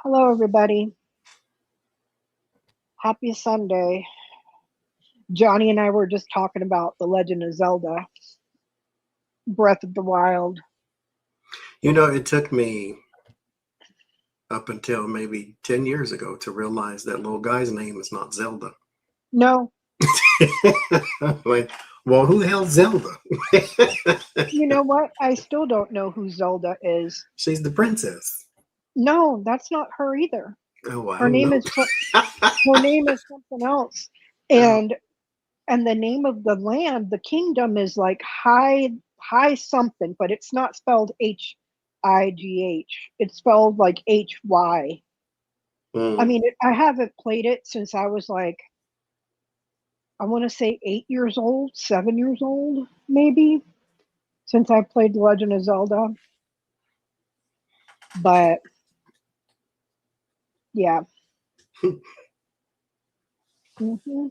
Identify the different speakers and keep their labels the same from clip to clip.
Speaker 1: Hello, everybody. Happy Sunday. Johnny and I were just talking about The Legend of Zelda, Breath of the Wild.
Speaker 2: It took me up until maybe 10 years ago to realize that little guy's name is not Zelda.
Speaker 1: No,
Speaker 2: Like, well, who the hell's Zelda?
Speaker 1: you know what? I still don't know who Zelda is.
Speaker 2: She's the princess.
Speaker 1: No, that's not her either.
Speaker 2: Oh, I
Speaker 1: Her
Speaker 2: don't
Speaker 1: name
Speaker 2: know.
Speaker 1: is her name is something else. And and the name of the land, the kingdom is like high something, but it's not spelled High. It's spelled like Hy. I
Speaker 2: Mm.
Speaker 1: mean, I haven't played it since I was like I want to say 8 years old, 7 years old, maybe, since I played The Legend of Zelda. But yeah. hmm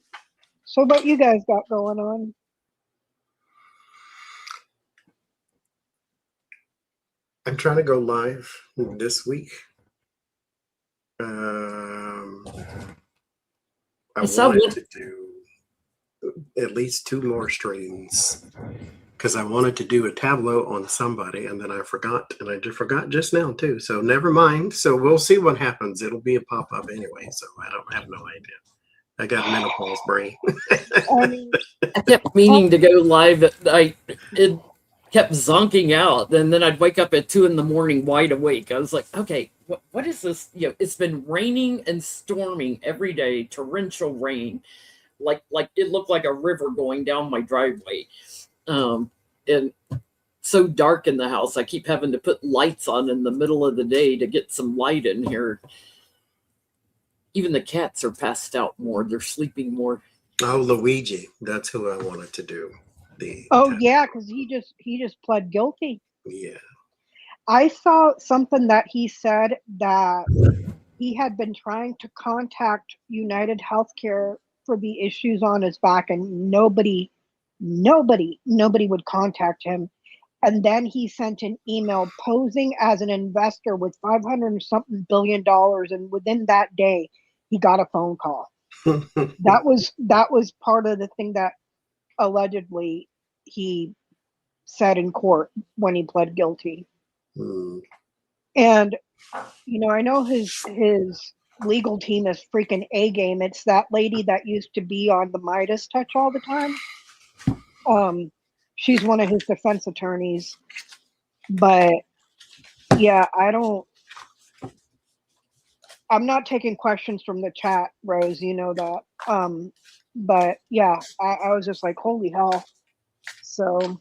Speaker 1: So, what you guys got going on?
Speaker 2: I'm trying to go live this week. Um, I
Speaker 3: I saw
Speaker 2: wanted
Speaker 3: one.
Speaker 2: to do at least 2 more streams because I wanted to do a tableau on somebody, and then I forgot, and I just forgot just now too. So never mind. So we'll see what happens. It'll be a pop-up anyway, so I don't have no idea. I got menopause brain.
Speaker 1: I mean,
Speaker 3: I kept meaning to go live at night. It kept zonking out, and then I'd wake up at 2 a.m. wide awake. I was like, okay, what is this? It's been raining and storming every day, torrential rain, like it looked like a river going down my driveway. And so dark in the house, I keep having to put lights on in the middle of the day to get some light in here. Even the cats are passed out more; they're sleeping more.
Speaker 2: Oh, Luigi, that's who I wanted to do.
Speaker 1: oh yeah, because he just pled guilty.
Speaker 2: Yeah.
Speaker 1: I saw something that he said that he had been trying to contact United Healthcare for the issues on his back, and nobody would contact him. And then he sent an email posing as an investor with 500 and something $billion, and within that day, he got a phone call. That was part of the thing that allegedly he said in court when he pled guilty.
Speaker 2: Hmm.
Speaker 1: And I know his legal team is freaking A game. It's that lady that used to be on the Midas Touch all the time. She's one of his defense attorneys. But yeah, I'm not taking questions from the chat, Rose, you know that. But yeah, I was just like, holy hell. So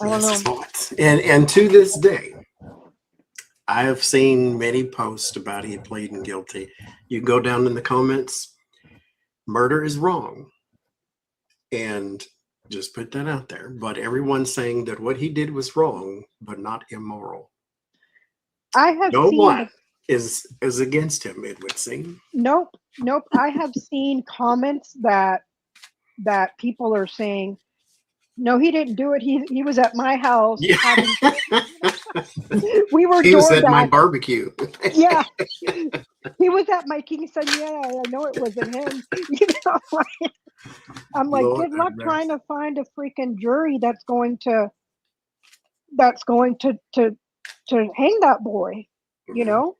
Speaker 1: I don't
Speaker 2: This is
Speaker 1: know.
Speaker 2: what. And to this day, I have seen many posts about he pleading guilty. You can go down in the comments. Murder is wrong, and just put that out there. But everyone's saying that what he did was wrong, but not immoral.
Speaker 1: I have
Speaker 2: No
Speaker 1: seen
Speaker 2: one is against him. It would seem.
Speaker 1: nope, nope. I have seen comments that people are saying, no, he didn't do it. He was at my house
Speaker 2: Yeah.
Speaker 1: having we were
Speaker 2: He was at my
Speaker 1: DoorDash.
Speaker 2: barbecue.
Speaker 1: Yeah. He was at my king said, yeah, I know it wasn't him. I'm like,
Speaker 2: Lord
Speaker 1: good
Speaker 2: have
Speaker 1: luck
Speaker 2: mercy.
Speaker 1: trying to find a freaking jury that's going to hang that boy, you know?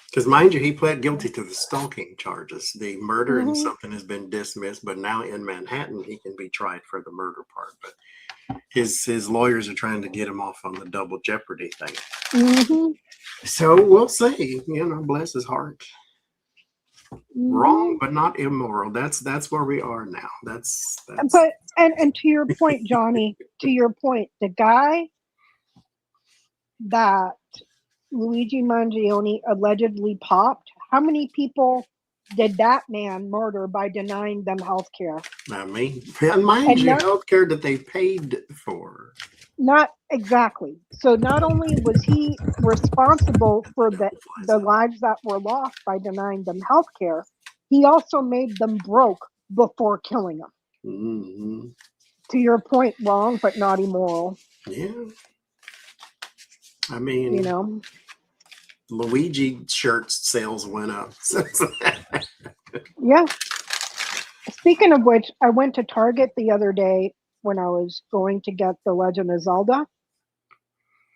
Speaker 2: Because mind you, he pled guilty to the stalking charges. The murder and
Speaker 1: hmm
Speaker 2: something has been dismissed, but now in Manhattan he can be tried for the murder part. But his lawyers are trying to get him off on the double jeopardy thing.
Speaker 1: hmm
Speaker 2: So we'll see. Bless his heart.
Speaker 1: hmm
Speaker 2: Wrong, but not immoral. That's where we are now. That's
Speaker 1: But and to your point, Johnny, to your point, the guy that Luigi Mangione allegedly popped, how many people did that man murder by denying them health care?
Speaker 2: I mean, and mind
Speaker 1: And
Speaker 2: you,
Speaker 1: not
Speaker 2: healthcare that they paid for.
Speaker 1: not exactly. So not only was he responsible for the lives that were lost by denying them health care, he also made them broke before killing them.
Speaker 2: Mm-hmm.
Speaker 1: To your point, wrong, but not immoral.
Speaker 2: Yeah. I
Speaker 1: You
Speaker 2: mean,
Speaker 1: know?
Speaker 2: Luigi shirt sales went up.
Speaker 1: Yeah. Speaking of which, I went to Target the other day when I was going to get the Legend of Zelda,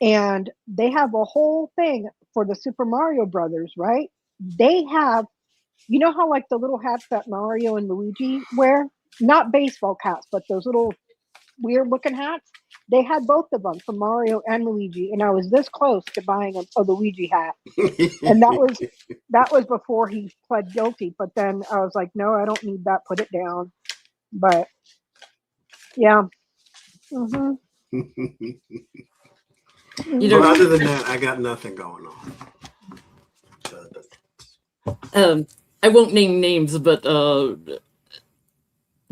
Speaker 1: and they have a whole thing for the Super Mario Brothers, right? They have, you know how like the little hats that Mario and Luigi wear? Not baseball caps, but those little weird looking hats. They had both of them for Mario and Luigi, and I was this close to buying a Luigi hat. And that was before he pled guilty. But then I was like, no, I don't need that. Put it down. But yeah.
Speaker 3: You
Speaker 2: But
Speaker 3: know,
Speaker 2: other than that, I got nothing going on.
Speaker 3: I won't name names, but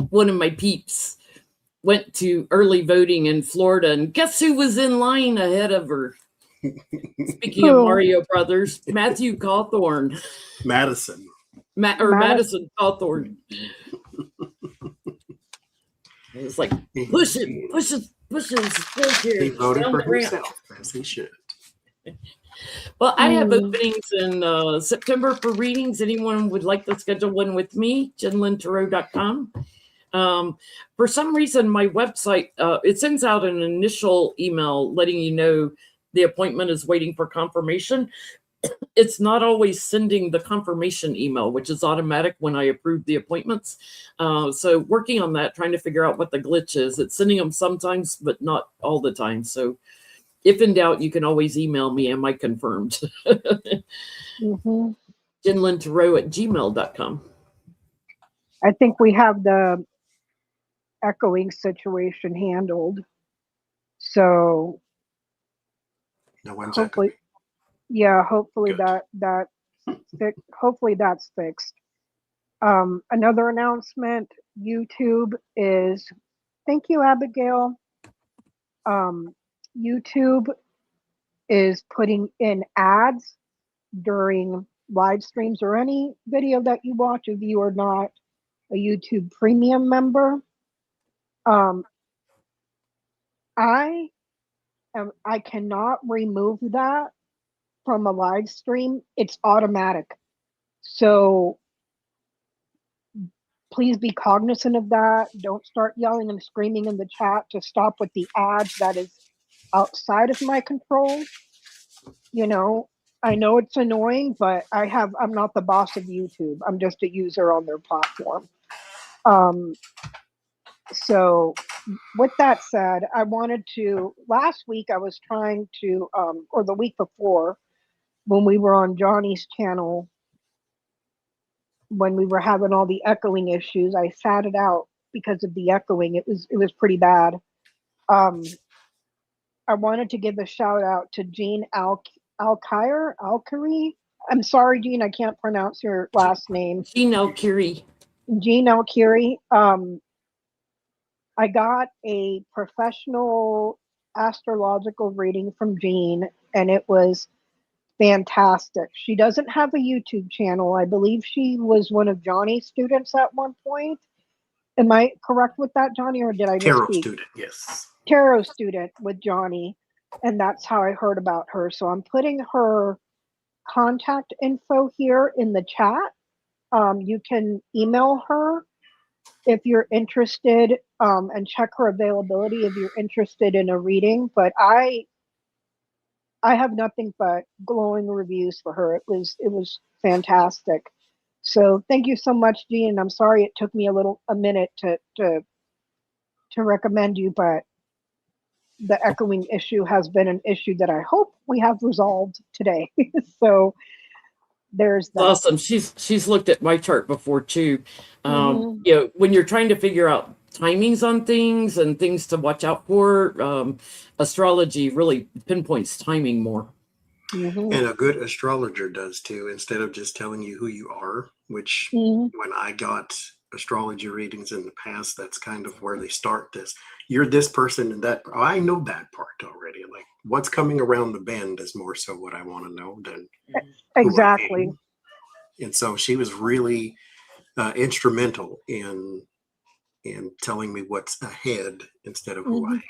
Speaker 3: one of my peeps went to early voting in Florida, and guess who was in line ahead of her? Speaking of Mario Brothers, Matthew Cawthorn.
Speaker 2: Madison.
Speaker 3: Madison Cawthorn. It's like, push it.
Speaker 2: He voted for himself, as he should.
Speaker 3: Well, I have openings in September for readings. Anyone would like to schedule one with me, JenLynTarot.com. For some reason, my website, it sends out an initial email letting you know the appointment is waiting for confirmation. It's not always sending the confirmation email, which is automatic when I approve the appointments. So working on that, trying to figure out what the glitch is. It's sending them sometimes, but not all the time. So if in doubt, you can always email me. Am I confirmed? JenLynTarot@gmail.com.
Speaker 1: I think we have the echoing situation handled. So
Speaker 2: No one's
Speaker 1: hopefully, yeah, hopefully
Speaker 2: Good.
Speaker 1: hopefully that's fixed. Another announcement, YouTube is, thank you, Abigail. YouTube is putting in ads during live streams or any video that you watch if you are not a YouTube premium member. I cannot remove that from a live stream. It's automatic. So please be cognizant of that. Don't start yelling and screaming in the chat to stop with the ads. That is outside of my control. You know, I know it's annoying, but I'm not the boss of YouTube. I'm just a user on their platform. So with that said, I wanted to, last week I was trying to, or the week before, when we were on Johnny's channel, when we were having all the echoing issues, I sat it out because of the echoing. It was pretty bad. I wanted to give a shout out to Jean Alkiri. I'm sorry, Jean, I can't pronounce your last name.
Speaker 3: Jean Alkiri.
Speaker 1: Jean Alkiri. I got a professional astrological reading from Jean, and it was fantastic. She doesn't have a YouTube channel. I believe she was one of Johnny's students at one point. Am I correct with that, Johnny, or did I misspeak?
Speaker 2: Tarot student, yes.
Speaker 1: Tarot student with Johnny, and that's how I heard about her. So I'm putting her contact info here in the chat. You can email her if you're interested, and check her availability if you're interested in a reading. But I have nothing but glowing reviews for her. It was fantastic. So thank you so much, Jean. I'm sorry it took me a minute to recommend you, but the echoing issue has been an issue that I hope we have resolved today. So there's that.
Speaker 3: Awesome. She's looked at my chart before too. You know, when you're trying to figure out timings on things and things to watch out for, astrology really pinpoints timing more.
Speaker 2: And a good astrologer does too, instead of just telling you who you are, which when I got astrology readings in the past, that's kind of where they start this. You're this person and that. I know that part already. Like what's coming around the bend is more so what I want to know than
Speaker 1: exactly.
Speaker 2: And so she was really instrumental in telling me what's ahead instead of who I am.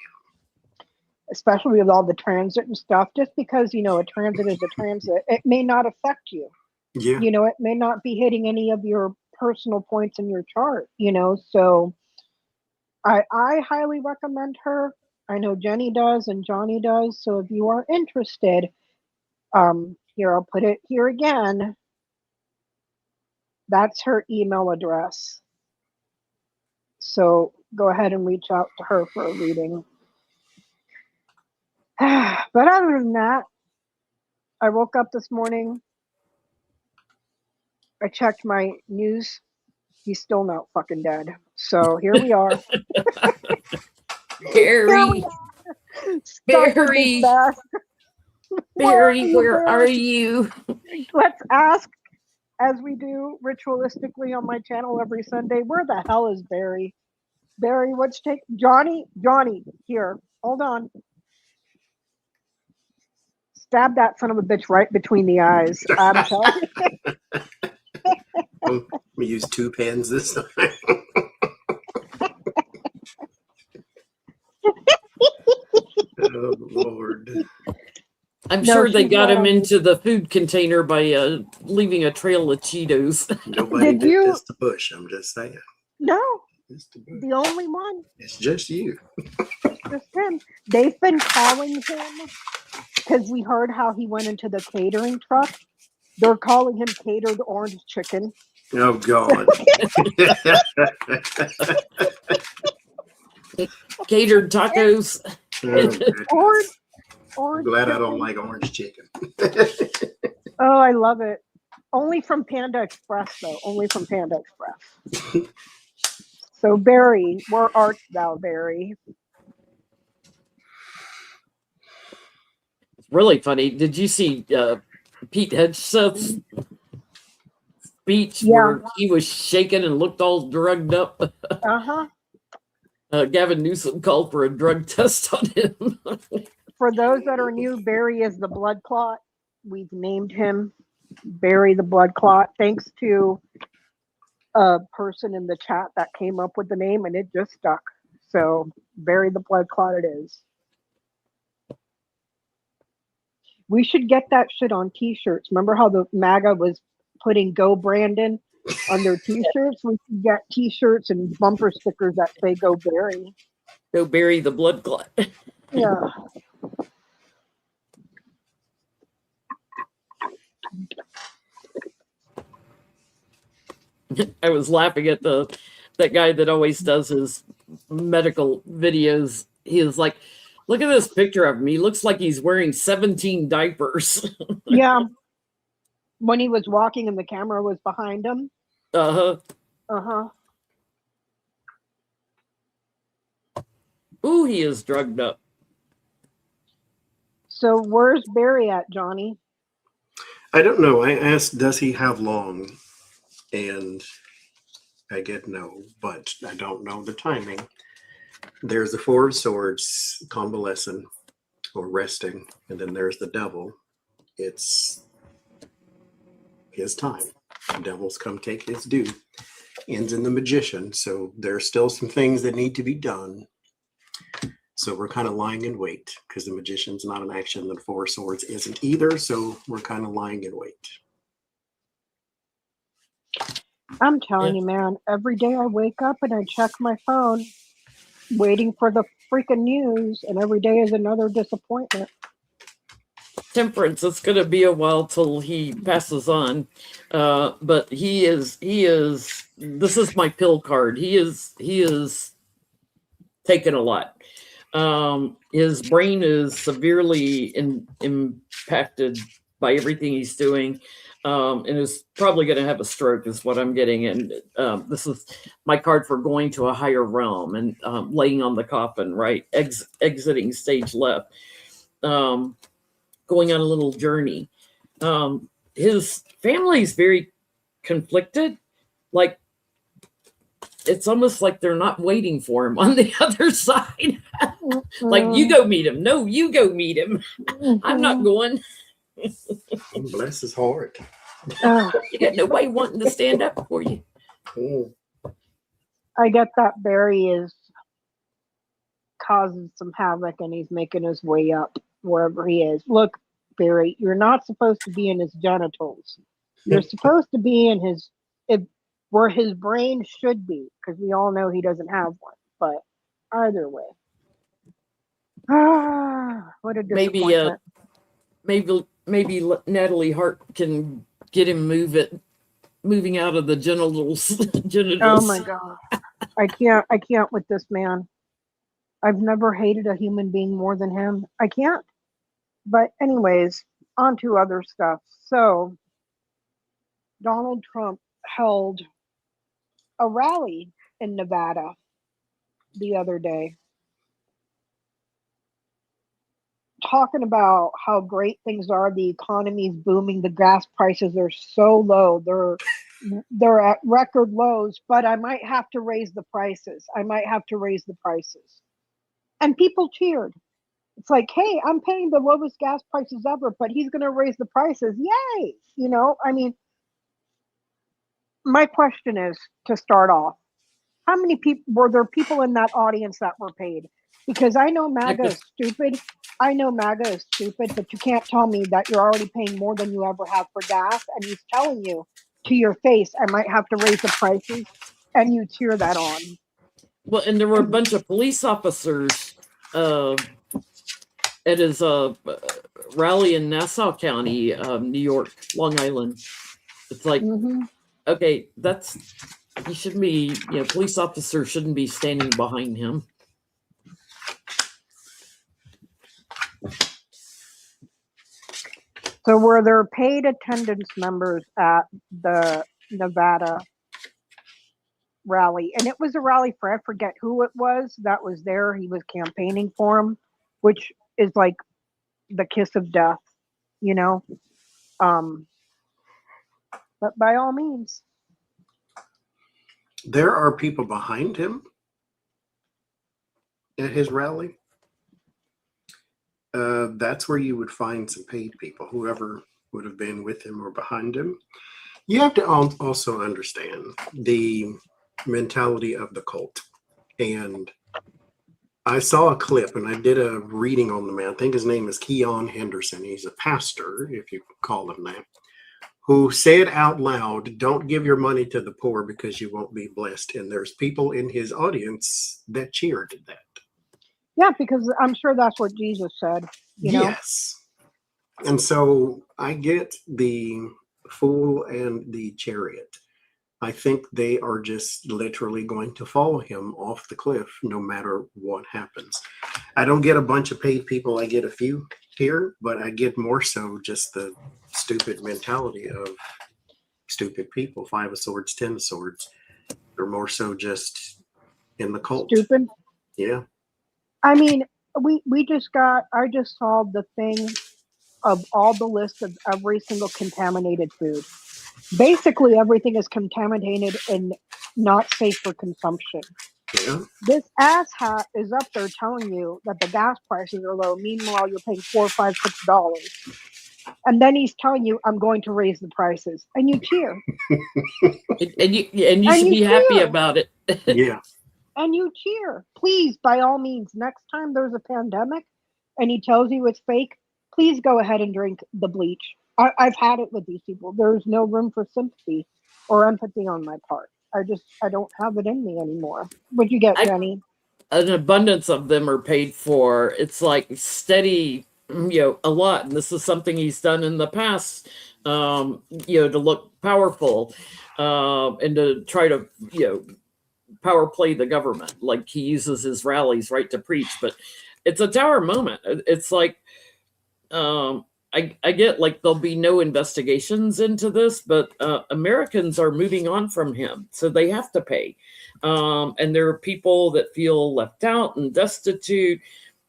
Speaker 1: especially with all the transit and stuff. Just because, a transit is a transit, it may not affect you.
Speaker 2: Yeah.
Speaker 1: It may not be hitting any of your personal points in your chart, so I highly recommend her. I know Jenny does and Johnny does. So if you are interested, here, I'll put it here again. That's her email address. So go ahead and reach out to her for a reading. But other than that, I woke up this morning. I checked my news. He's still not fucking dead. So here we are.
Speaker 3: Barry, Barry, Barry, where are you?
Speaker 1: Let's ask, as we do ritualistically on my channel every Sunday, where the hell is Barry? Barry, what's take Johnny, here. Hold on. Stab that son of a bitch right between the eyes. I'm telling you.
Speaker 2: We use 2 pens this time. Oh, Lord.
Speaker 3: I'm
Speaker 1: No,
Speaker 3: sure they
Speaker 1: she's
Speaker 3: got
Speaker 1: not
Speaker 3: him
Speaker 1: on
Speaker 3: into the food container by leaving a trail of Cheetos.
Speaker 2: Nobody
Speaker 1: Did
Speaker 2: did
Speaker 1: you-
Speaker 2: this to Bush. I'm just saying.
Speaker 1: No,
Speaker 2: This to Bush.
Speaker 1: the only one.
Speaker 2: It's just you.
Speaker 1: Just him. They've been calling him because we heard how he went into the catering truck. They're calling him catered orange chicken.
Speaker 2: Oh, God.
Speaker 3: Catered tacos.
Speaker 2: Oh, goodness.
Speaker 1: Orange
Speaker 2: Glad I
Speaker 1: chicken.
Speaker 2: don't like orange chicken.
Speaker 1: Oh, I love it. Only from Panda Express, though. Only from Panda Express. So, Barry, where art thou, Barry?
Speaker 3: Really funny. Did you see Pete Hegseth's speech where he was shaking and looked all drugged up?
Speaker 1: Uh-huh.
Speaker 3: Gavin Newsom called for a drug test on him.
Speaker 1: For those that are new, Barry is the blood clot. We've named him Barry the blood clot, thanks to a person in the chat that came up with the name, and it just stuck. So, Barry the blood clot it is. We should get that shit on t-shirts. Remember how the MAGA was putting Go Brandon on their t-shirts? We should get t-shirts and bumper stickers that say Go Barry.
Speaker 3: Go Barry the blood clot.
Speaker 1: Yeah.
Speaker 3: I was laughing at that guy that always does his medical videos. He was like, look at this picture of him. He looks like he's wearing 17 diapers.
Speaker 1: Yeah. When he was walking and the camera was behind him.
Speaker 3: Uh-huh.
Speaker 1: Uh-huh.
Speaker 3: Ooh, he is drugged up.
Speaker 1: So where's Barry at, Johnny?
Speaker 2: I don't know. I asked, does he have long? And I get no, but I don't know the timing. There's the 4 of Swords, convalescent or resting, and then there's the Devil. It's his time. The Devil's come take his due. Ends in the Magician, so there's still some things that need to be done. So we're kind of lying in wait because the Magician's not an action. The 4 of Swords isn't either, so we're kind of lying in wait.
Speaker 1: I'm telling you, man, every day I wake up and I check my phone, waiting for the freaking news, and every day is another disappointment.
Speaker 3: Temperance, it's going to be a while till he passes on. But he is, this is my pill card. He is taken a lot. His brain is severely impacted by everything he's doing. And is probably going to have a stroke is what I'm getting. And this is my card for going to a higher realm and laying on the coffin, right? Exiting stage left. Going on a little journey. His family is very conflicted. Like, it's almost like they're not waiting for him on the other side. Like, you go meet him. No, you go meet him. I'm not going.
Speaker 2: Bless his heart.
Speaker 3: You got nobody wanting to stand up for you.
Speaker 2: Oh.
Speaker 1: I get that Barry is causing some havoc and he's making his way up wherever he is. Look, Barry, you're not supposed to be in his genitals. You're supposed to be in where his brain should be, because we all know he doesn't have one. But either way, what a disappointment.
Speaker 3: Maybe Natalie Hart can get him moving out of the genitals.
Speaker 1: Oh my God, I can't with this man. I've never hated a human being more than him. I can't. But anyways, on to other stuff. So Donald Trump held a rally in Nevada the other day, talking about how great things are. The economy's booming. The gas prices are so low. They're at record lows, but I might have to raise the prices. And people cheered. It's like, hey, I'm paying the lowest gas prices ever, but he's going to raise the prices. Yay! I mean, my question is, to start off, how many people were there in that audience that were paid? Because I know MAGA is stupid. But you can't tell me that you're already paying more than you ever have for gas, and he's telling you to your face, I might have to raise the prices, and you cheer that on.
Speaker 3: Well, and there were a bunch of police officers at his rally in Nassau County, New York, Long Island. It's like, okay, he shouldn't be, police officers shouldn't be standing behind him.
Speaker 1: So were there paid attendance members at the Nevada rally? And it was a rally for, I forget who it was that was there. He was campaigning for him, which is like the kiss of death, but by all means.
Speaker 2: There are people behind him at his rally. That's where you would find some paid people, whoever would have been with him or behind him. You have to also understand the mentality of the cult. And I saw a clip, and I did a reading on the man. I think his name is Keon Henderson. He's a pastor, if you call him that, who said out loud, don't give your money to the poor because you won't be blessed. And there's people in his audience that cheered that.
Speaker 1: Yeah, because I'm sure that's what Jesus said.
Speaker 2: Yes. And so I get the fool and the chariot. I think they are just literally going to follow him off the cliff no matter what happens. I don't get a bunch of paid people. I get a few here, but I get more so just the stupid mentality of stupid people. 5 of swords, 10 of swords. They're more so just in the cult.
Speaker 1: Stupid?
Speaker 2: Yeah.
Speaker 1: I mean, I just saw the thing of all the list of every single contaminated food. Basically, everything is contaminated and not safe for consumption.
Speaker 2: Yeah.
Speaker 1: This asshat is up there telling you that the gas prices are low. Meanwhile, you're paying $4, $5, $6. And then he's telling you, I'm going to raise the prices. And you cheer.
Speaker 3: and you should be happy about it.
Speaker 2: Yeah.
Speaker 1: And you cheer. Please, by all means, next time there's a pandemic and he tells you it's fake, please go ahead and drink the bleach. I've had it with these people. There's no room for sympathy or empathy on my part. I don't have it in me anymore. What'd you get, Jenny?
Speaker 3: An abundance of them are paid for. It's like steady, a lot. And this is something he's done in the past, to look powerful, and to try to, power play the government. Like he uses his rallies, right, to preach. But it's a tower moment. It's like, I get like there'll be no investigations into this, but Americans are moving on from him, so they have to pay. And there are people that feel left out and destitute,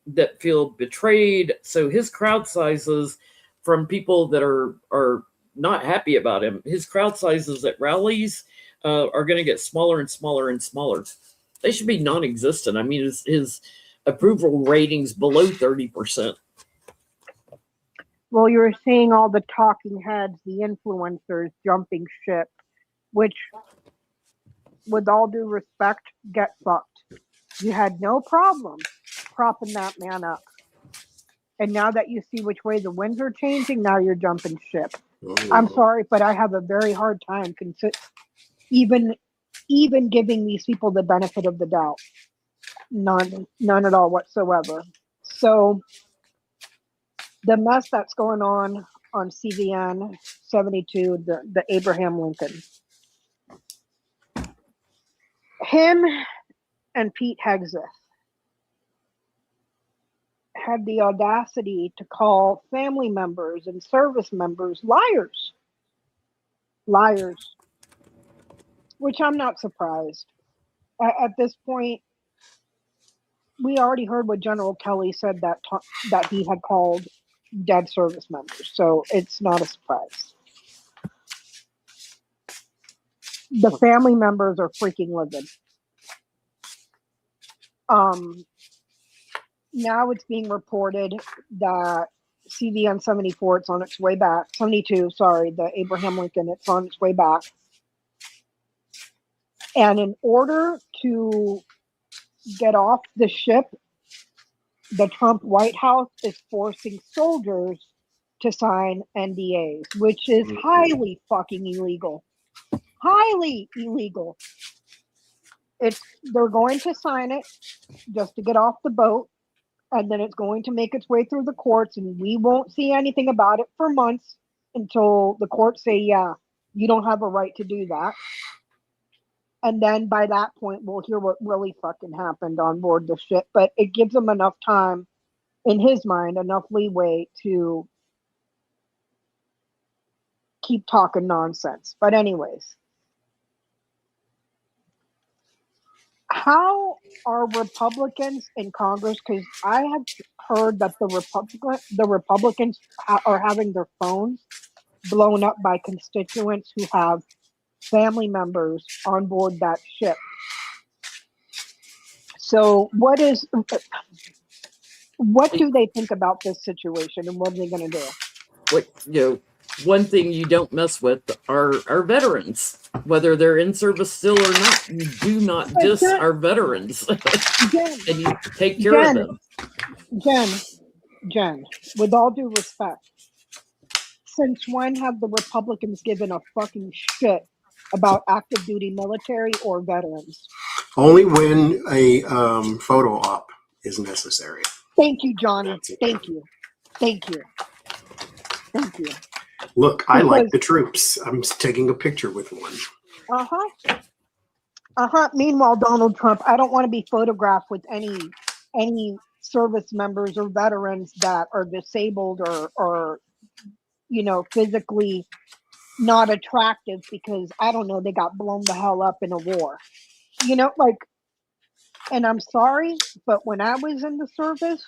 Speaker 3: that feel betrayed. So his crowd sizes from people that are not happy about him, his crowd sizes at rallies are going to get smaller and smaller and smaller. They should be non-existent. I mean, his approval ratings below 30%.
Speaker 1: Well, you're seeing all the talking heads, the influencers jumping ship, which, with all due respect, get fucked. You had no problem propping that man up. And now that you see which way the winds are changing, now you're jumping ship. I'm sorry, but I have a very hard time even giving these people the benefit of the doubt. None at all whatsoever. So the mess that's going on CVN 72, the Abraham Lincoln, him and Pete Hegseth had the audacity to call family members and service members liars, which I'm not surprised. At this point, we already heard what General Kelly said that he had called dead service members, so it's not a surprise. The family members are freaking livid. Now it's being reported that CVN 74, it's on its way back. 72, sorry, the Abraham Lincoln, it's on its way back. And in order to get off the ship, the Trump White House is forcing soldiers to sign NDAs, which is highly fucking illegal. Highly illegal. They're going to sign it just to get off the boat, and then it's going to make its way through the courts, and we won't see anything about it for months until the courts say, yeah, you don't have a right to do that. And then by that point, we'll hear what really fucking happened on board the ship. But it gives them enough time, in his mind, enough leeway to keep talking nonsense. But anyways, how are Republicans in Congress? Because I have heard that the Republicans are having their phones blown up by constituents who have family members on board that ship. So what do they think about this situation, and what are they going to do?
Speaker 3: One thing you don't mess with are veterans, whether they're in service still or not. You do not diss our veterans, and you take care of them.
Speaker 1: Jen, with all due respect, since when have the Republicans given a fucking shit about active duty military or veterans?
Speaker 2: Only when a photo op is necessary.
Speaker 1: Thank you, Johnny. Thank you.
Speaker 2: Look, I like the troops. I'm taking a picture with one.
Speaker 1: Meanwhile, Donald Trump, I don't want to be photographed with any service members or veterans that are disabled or physically not attractive because, I don't know, they got blown the hell up in a war. And I'm sorry, but when I was in the service,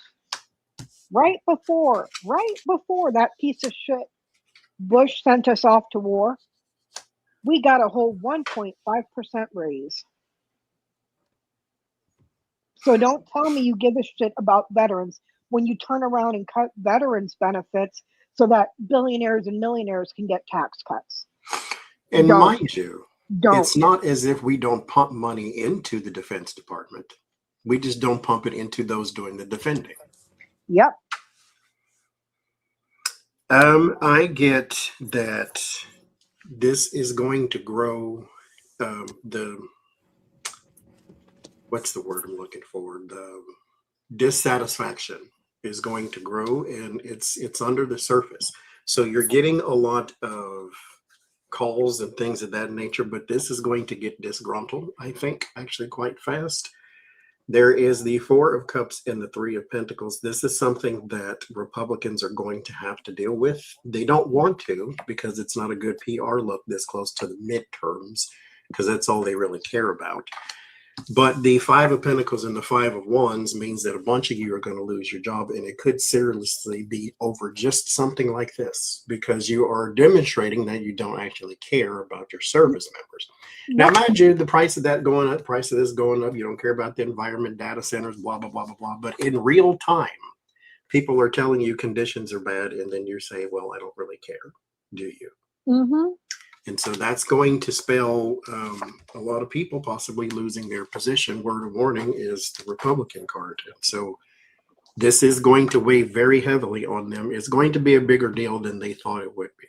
Speaker 1: right before that piece of shit Bush sent us off to war, we got a whole 1.5% raise. So don't tell me you give a shit about veterans when you turn around and cut veterans benefits so that billionaires and millionaires can get tax cuts.
Speaker 2: And mind you, it's not as if we don't pump money into the Defense Department. We just don't pump it into those doing the defending.
Speaker 1: Yep.
Speaker 2: I get that this is going to grow what's the word I'm looking for? The dissatisfaction is going to grow, and it's under the surface. So you're getting a lot of calls and things of that nature, but this is going to get disgruntled, I think, actually quite fast. There is the Four of Cups and the Three of Pentacles. This is something that Republicans are going to have to deal with. They don't want to, because it's not a good PR look this close to the midterms, because that's all they really care about. But the Five of Pentacles and the Five of Wands means that a bunch of you are going to lose your job, and it could seriously be over just something like this, because you are demonstrating that you don't actually care about your service members. Now, mind you, the price of that going up, the price of this going up, you don't care about the environment, data centers, blah, blah, blah, blah, blah. But in real time, people are telling you conditions are bad, and then you say, well, I don't really care, do you?
Speaker 1: Mm-hmm.
Speaker 2: And so that's going to spell a lot of people possibly losing their position. Word of warning is the Republican card. And so This is going to weigh very heavily on them. It's going to be a bigger deal than they thought it would be.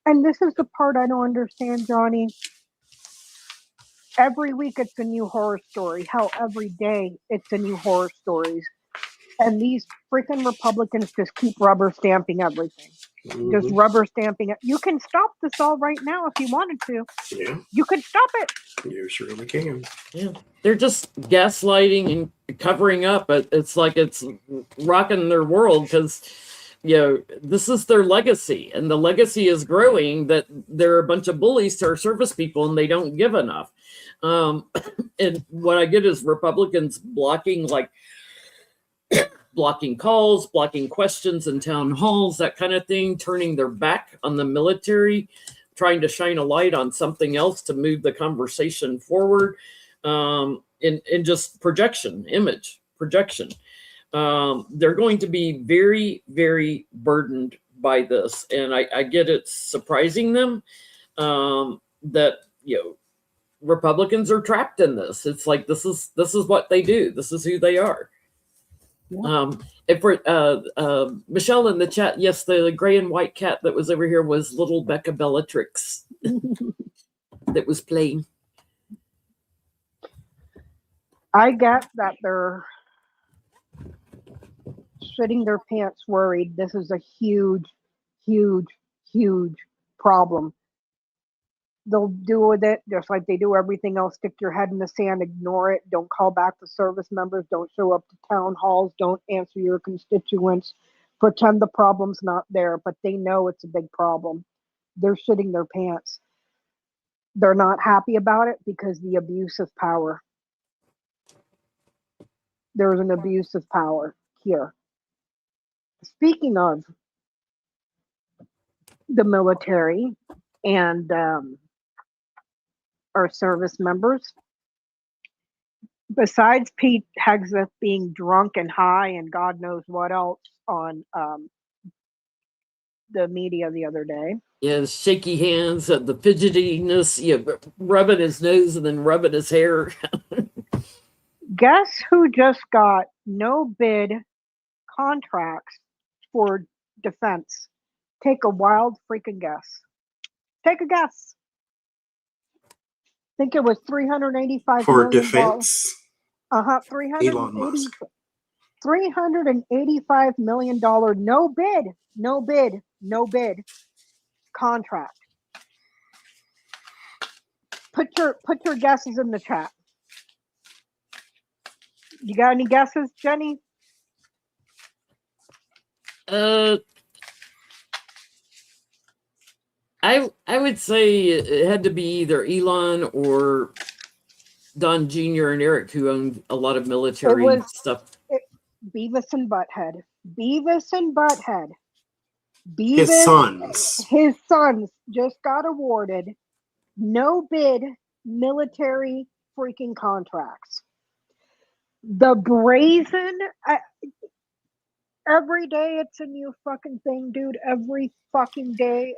Speaker 1: And this is the part I don't understand, Johnny. Every week it's a new horror story. Hell, every day it's a new horror stories. And these freaking Republicans just keep rubber stamping everything. Just rubber stamping it. You can stop this all right now if you wanted to.
Speaker 2: Yeah,
Speaker 1: You could stop it.
Speaker 2: you surely can.
Speaker 3: Yeah, they're just gaslighting and covering up. It's like it's rocking their world because, you know, this is their legacy, and the legacy is growing. That they're a bunch of bullies to our service people, and they don't give enough. And what I get is Republicans blocking calls, blocking questions in town halls, that kind of thing, turning their back on the military, trying to shine a light on something else to move the conversation forward, in just image projection. They're going to be very, very burdened by this. And I get it's surprising them that, you know, Republicans are trapped in this. It's like, this is what they do. This is who they are. If we're Michelle in the chat, yes, the gray and white cat that was over here was little Becca Bellatrix that was playing.
Speaker 1: I get that they're shitting their pants worried. This is a huge, huge, huge problem. They'll deal with it just like they do everything else. Stick your head in the sand, ignore it. Don't call back the service members. Don't show up to town halls. Don't answer your constituents. Pretend the problem's not there, but they know it's a big problem. They're shitting their pants. They're not happy about it because the abuse of power. There's an abuse of power here. Speaking of the military and our service members, besides Pete Hegseth being drunk and high and God knows what else on the media the other day.
Speaker 3: Yeah, shaky hands, the fidgetiness, rubbing his nose and then rubbing his hair.
Speaker 1: Guess who just got no bid contracts for defense? Take a wild freaking guess. Take a guess. I think it was $385
Speaker 2: for
Speaker 1: million.
Speaker 2: defense.
Speaker 1: Elon Musk. $385 million no bid contract. Put your guesses in the chat. You got any guesses, Jenny?
Speaker 3: I would say it had to be either Elon or Don Jr. and Eric, who owned a lot of military stuff.
Speaker 1: Beavis and Butthead.
Speaker 2: His sons
Speaker 1: just got awarded no bid military freaking contracts. The brazen, every day it's a new fucking thing, dude. Every fucking day.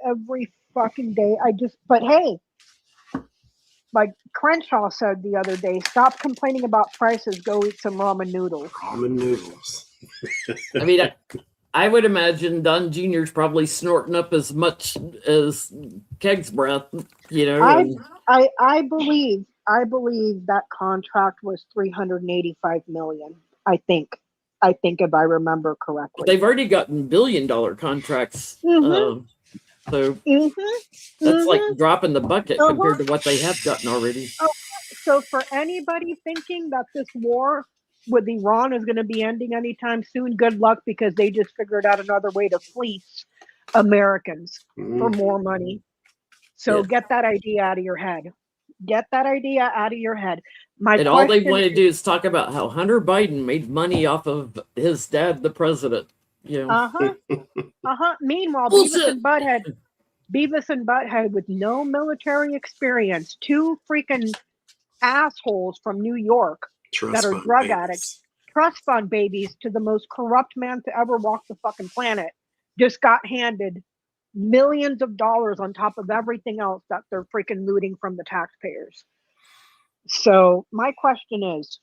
Speaker 1: But hey, like Crenshaw said the other day, stop complaining about prices, go eat some ramen noodles.
Speaker 2: I
Speaker 3: mean, I would imagine Don Jr.'s probably snorting up as much as Keg's breath,
Speaker 1: I believe that contract was $385 million. I think if I remember correctly.
Speaker 3: They've already gotten $1 billion contracts. So that's like dropping the bucket compared to what they have gotten already.
Speaker 1: So for anybody thinking that this war with Iran is going to be ending anytime soon, good luck, because they just figured out another way to fleece Americans for more money. So get that idea out of your head.
Speaker 3: And all they want to do is talk about how Hunter Biden made money off of his dad, the president.
Speaker 1: Meanwhile, Beavis and Butthead with no military experience, two freaking assholes from New York that are drug addicts, trust fund babies to the most corrupt man to ever walk the fucking planet, just got handed millions of dollars on top of everything else that they're freaking looting from the taxpayers. So my question is,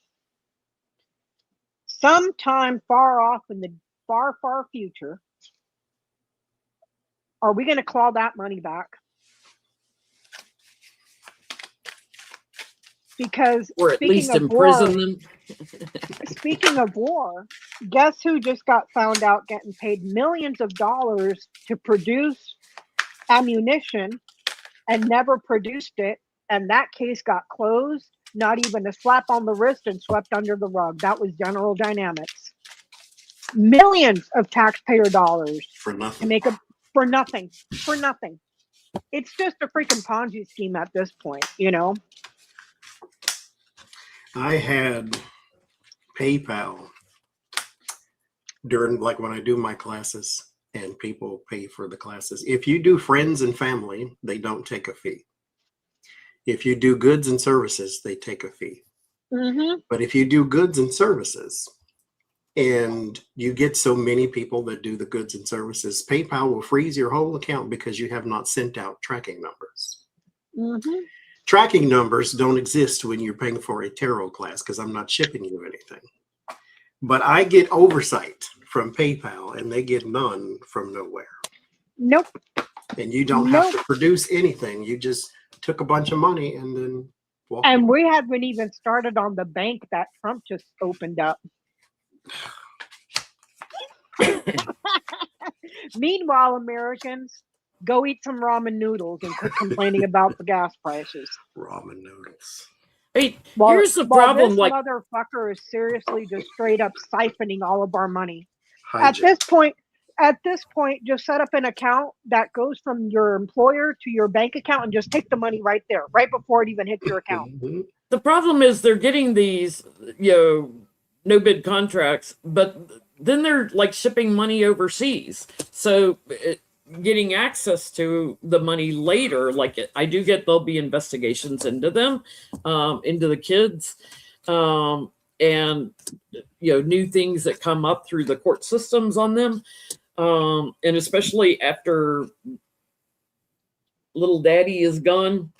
Speaker 1: sometime far off in the far, far future, are we going to claw that money back? Because
Speaker 3: Or at
Speaker 1: speaking
Speaker 3: least
Speaker 1: of
Speaker 3: imprison
Speaker 1: war,
Speaker 3: them.
Speaker 1: speaking of war, guess who just got found out getting paid millions of dollars to produce ammunition and never produced it, and that case got closed, not even a slap on the wrist and swept under the rug. That was General Dynamics. Millions of taxpayer dollars
Speaker 2: For
Speaker 1: to
Speaker 2: nothing.
Speaker 1: make a for nothing. It's just a freaking Ponzi scheme at this point, you know.
Speaker 2: I had PayPal during, like, when I do my classes and people pay for the classes. If you do friends and family, they don't take a fee. If you do goods and services, they take a fee.
Speaker 1: Mm-hmm.
Speaker 2: But if you do goods and services and you get so many people that do the goods and services, PayPal will freeze your whole account because you have not sent out tracking numbers.
Speaker 1: Mm-hmm.
Speaker 2: Tracking numbers don't exist when you're paying for a tarot class because I'm not shipping you anything. But I get oversight from PayPal and they get none from nowhere.
Speaker 1: Nope.
Speaker 2: And you don't have to produce anything. You just took a bunch of money and then walked
Speaker 1: And
Speaker 2: away.
Speaker 1: we haven't even started on the bank that Trump just opened up. Meanwhile, Americans, go eat some ramen noodles and quit complaining about the gas prices.
Speaker 2: Ramen noodles.
Speaker 3: Hey,
Speaker 1: While,
Speaker 3: here's the
Speaker 1: while
Speaker 3: problem.
Speaker 1: this
Speaker 3: Like,
Speaker 1: motherfucker is seriously just straight up siphoning all of our money.
Speaker 2: Hijack.
Speaker 1: At this point, just set up an account that goes from your employer to your bank account and just take the money right there, right before it even hits your account.
Speaker 2: Mhm.
Speaker 3: the problem is they're getting these, no bid contracts, but then they're like shipping money overseas. So getting access to the money later, like I do get, there'll be investigations into them, into the kids, and new things that come up through the court systems on them, and especially after little daddy is gone.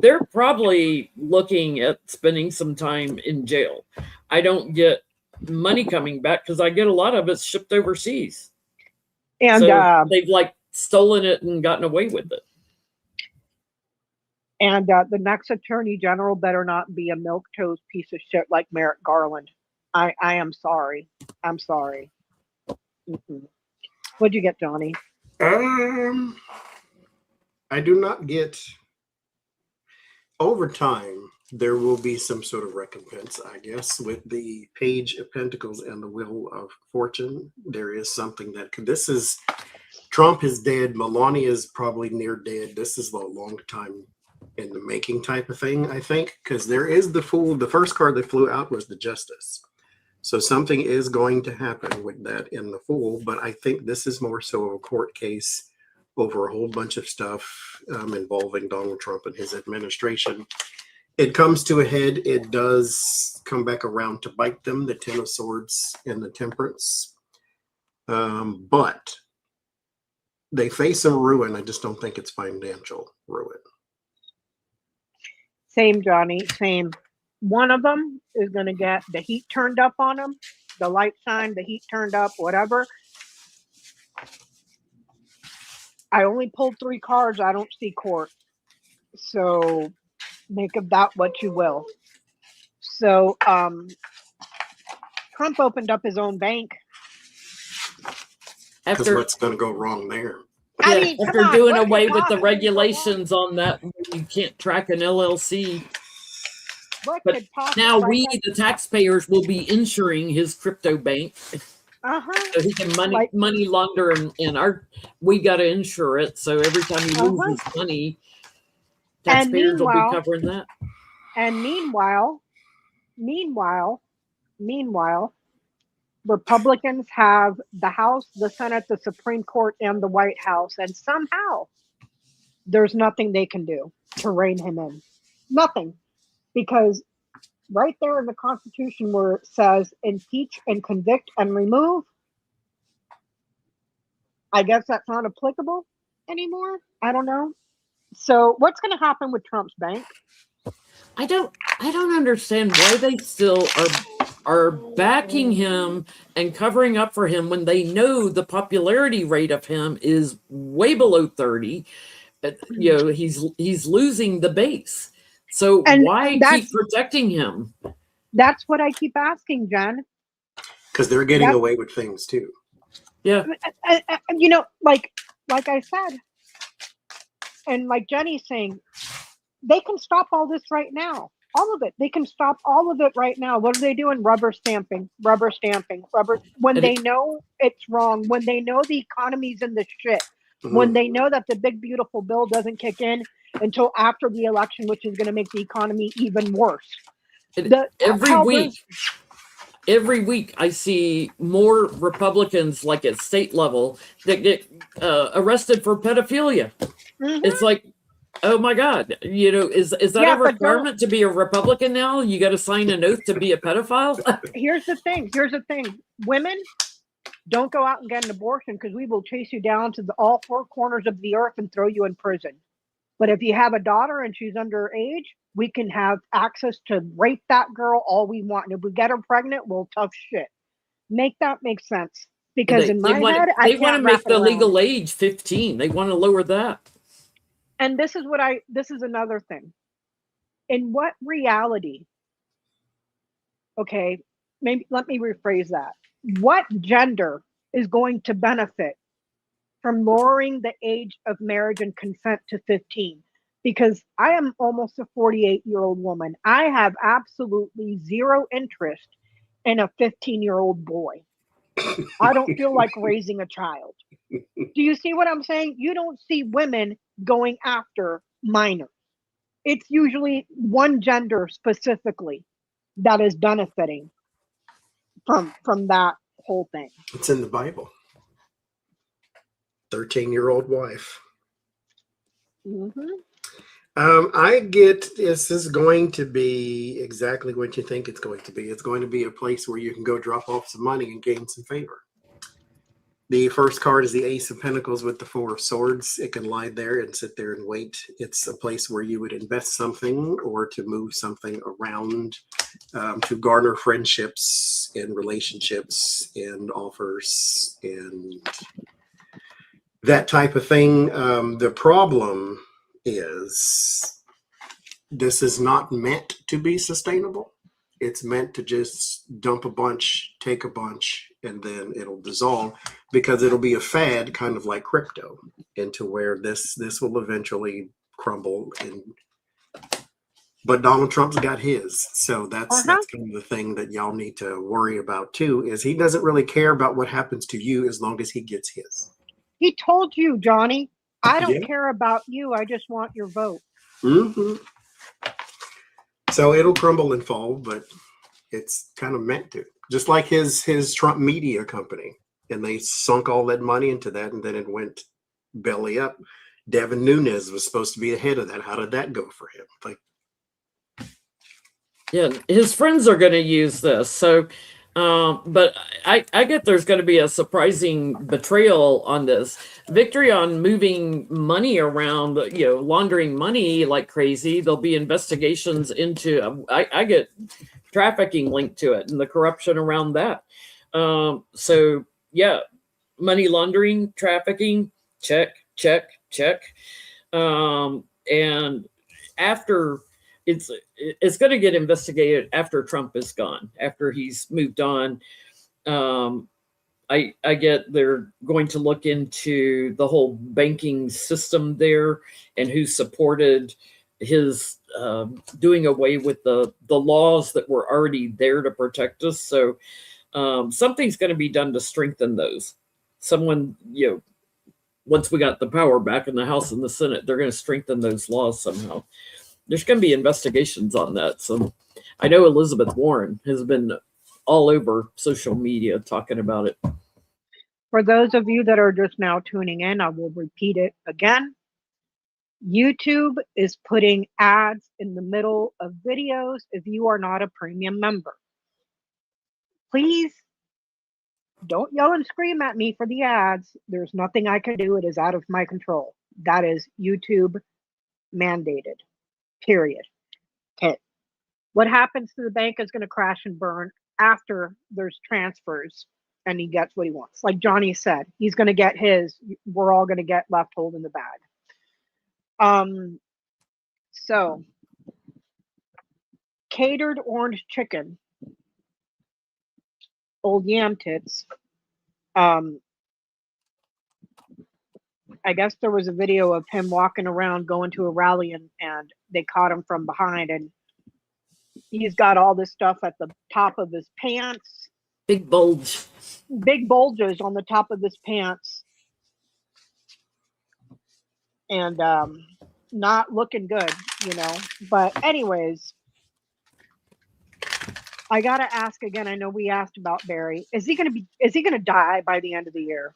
Speaker 3: They're probably looking at spending some time in jail. I don't get money coming back because I get a lot of it shipped overseas.
Speaker 1: And
Speaker 3: so they've like stolen it and gotten away with it.
Speaker 1: And the next attorney general better not be a milquetoast piece of shit like Merrick Garland. I am sorry. I'm sorry. Mm-mm. What'd you get, Johnny?
Speaker 2: I do not get. Over time, there will be some sort of recompense, I guess, with the Page of Pentacles and the Wheel of Fortune. There is something that Trump is dead. Melania is probably near dead. This is a long time in the making type of thing, I think, because there is the Fool. The first card that flew out was the Justice. So something is going to happen with that in the Fool, but I think this is more so of a court case over a whole bunch of stuff involving Donald Trump and his administration. It comes to a head. It does come back around to bite them, the Ten of Swords and the Temperance. But they face a ruin. I just don't think it's financial ruin.
Speaker 1: Same, Johnny, same. One of them is going to get the heat turned up on them, the light shine, the heat turned up, whatever. I only pulled 3 cards. I don't see court. So make of that what you will. So Trump opened up his own bank.
Speaker 2: Because what's going to go wrong there?
Speaker 1: I mean,
Speaker 3: after doing away with the regulations on that, you can't track an LLC. But now we, the taxpayers, will be insuring his crypto bank. So he can money launder, and we got to insure it. So every time he loses money, taxpayers will be covering that.
Speaker 1: And meanwhile, Republicans have the House, the Senate, the Supreme Court, and the White House, and somehow there's nothing they can do to rein him in. Nothing. Because right there in the Constitution where it says impeach and convict and remove, I guess that's not applicable anymore. I don't know. So what's going to happen with Trump's bank?
Speaker 3: I don't understand why they still are backing him and covering up for him when they know the popularity rate of him is way below 30. He's losing the base. So
Speaker 1: And
Speaker 3: why keep protecting him?
Speaker 1: that's what I keep asking, Jen.
Speaker 2: Because they're getting away with things too.
Speaker 3: Yeah.
Speaker 1: You know, like I said, and like Jenny's saying, they can stop all this right now. All of it. They can stop all of it right now. What are they doing? Rubber stamping. When they know it's wrong, when they know the economy's in the shit, when they know that the big, beautiful bill doesn't kick in until after the election, which is going to make the economy even worse.
Speaker 3: Every week I see more Republicans, like at state level, that get arrested for pedophilia. It's like, oh my God, is that a requirement to be a Republican now? You got to sign an oath to be a pedophile?
Speaker 1: Here's the thing. Women, don't go out and get an abortion, because we will chase you down to all four corners of the earth and throw you in prison. But if you have a daughter and she's underage, we can have access to rape that girl all we want. And if we get her pregnant, we'll tough shit. Make that make sense. Because in my head,
Speaker 3: they want to make the legal age 15. They want to lower that.
Speaker 1: And this is another thing. In what reality? Okay, maybe let me rephrase that. What gender is going to benefit from lowering the age of marriage and consent to 15? Because I am almost a 48-year-old woman. I have absolutely zero interest in a 15-year-old boy. I don't feel like raising a child. Do you see what I'm saying? You don't see women going after minors. It's usually one gender specifically that is benefiting from that whole thing.
Speaker 2: It's in the Bible. 13-year-old wife. I get this is going to be exactly what you think it's going to be. It's going to be a place where you can go drop off some money and gain some favor. The first card is the Ace of Pentacles with the Four of Swords. It can lie there and sit there and wait. It's a place where you would invest something or to move something around, to garner friendships and relationships and offers and that type of thing. The problem is this is not meant to be sustainable. It's meant to just dump a bunch, take a bunch, and then it'll dissolve, because it'll be a fad, kind of like crypto, into where this will eventually crumble. But Donald Trump's got his, so that's kind of the thing that y'all need to worry about too. Is he doesn't really care about what happens to you as long as he gets his.
Speaker 1: He told you, Johnny, I don't care about you. I just want your vote.
Speaker 2: So it'll crumble and fall, but it's kind of meant to. Just like his Trump media company. And they sunk all that money into that, and then it went belly up. Devin Nunes was supposed to be ahead of that. How did that go for him?
Speaker 3: Yeah, his friends are going to use this. So, but I get there's going to be a surprising betrayal on this. Victory on moving money around, laundering money like crazy. There'll be investigations into, I get trafficking linked to it and the corruption around that. So yeah, money laundering, trafficking, check. And after it's going to get investigated after Trump is gone, after he's moved on. I get they're going to look into the whole banking system there and who supported his doing away with the laws that were already there to protect us. So something's going to be done to strengthen those. Someone, once we got the power back in the House and the Senate, they're going to strengthen those laws somehow. There's going to be investigations on that. So I know Elizabeth Warren has been all over social media talking about it.
Speaker 1: For those of you that are just now tuning in, I will repeat it again. YouTube is putting ads in the middle of videos if you are not a premium member. Please don't yell and scream at me for the ads. There's nothing I can do. It is out of my control. That is YouTube mandated, period. Okay. What happens to the bank is going to crash and burn after there's transfers and he gets what he wants. Like Johnny said, he's going to get his. We're all going to get left holding the bag. So catered orange chicken, old yam tits. I guess there was a video of him walking around going to a rally and they caught him from behind and he's got all this stuff at the top of his pants.
Speaker 3: Big bulge.
Speaker 1: Big bulges on the top of his pants. And not looking good, you know. But anyways, I gotta ask again. I know we asked about Barry. Is he gonna die by the end of the year?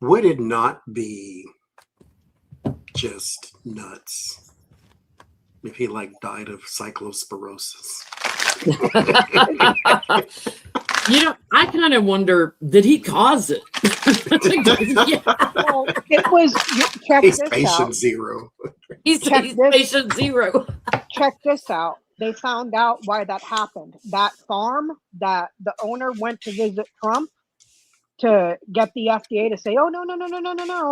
Speaker 2: Would it not be just nuts if he like died of cyclosporosis?
Speaker 3: You know, I kind of wonder, did he cause it? Yeah.
Speaker 1: Well, it was. Check
Speaker 2: He's
Speaker 1: this
Speaker 2: patient
Speaker 1: out.
Speaker 2: zero.
Speaker 3: He's patient zero.
Speaker 1: Check this out. They found out why that happened. That farm that the owner went to visit Trump to get the FDA to say, oh, no,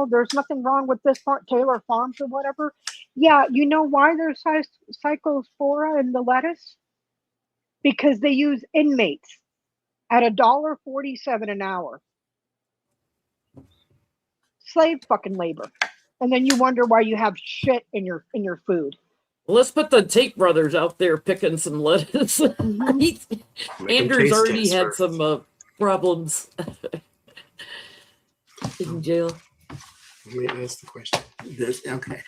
Speaker 1: there's nothing wrong with this farm, Taylor Farms or whatever. Yeah, you know why there's cyclospora in the lettuce? Because they use inmates at $1.47 an hour. Slave fucking labor. And then you wonder why you have shit in your food.
Speaker 3: Well, let's put the Tate brothers out there picking some lettuce. Andrew's already had some problems in jail.
Speaker 2: Let me ask the question. Okay.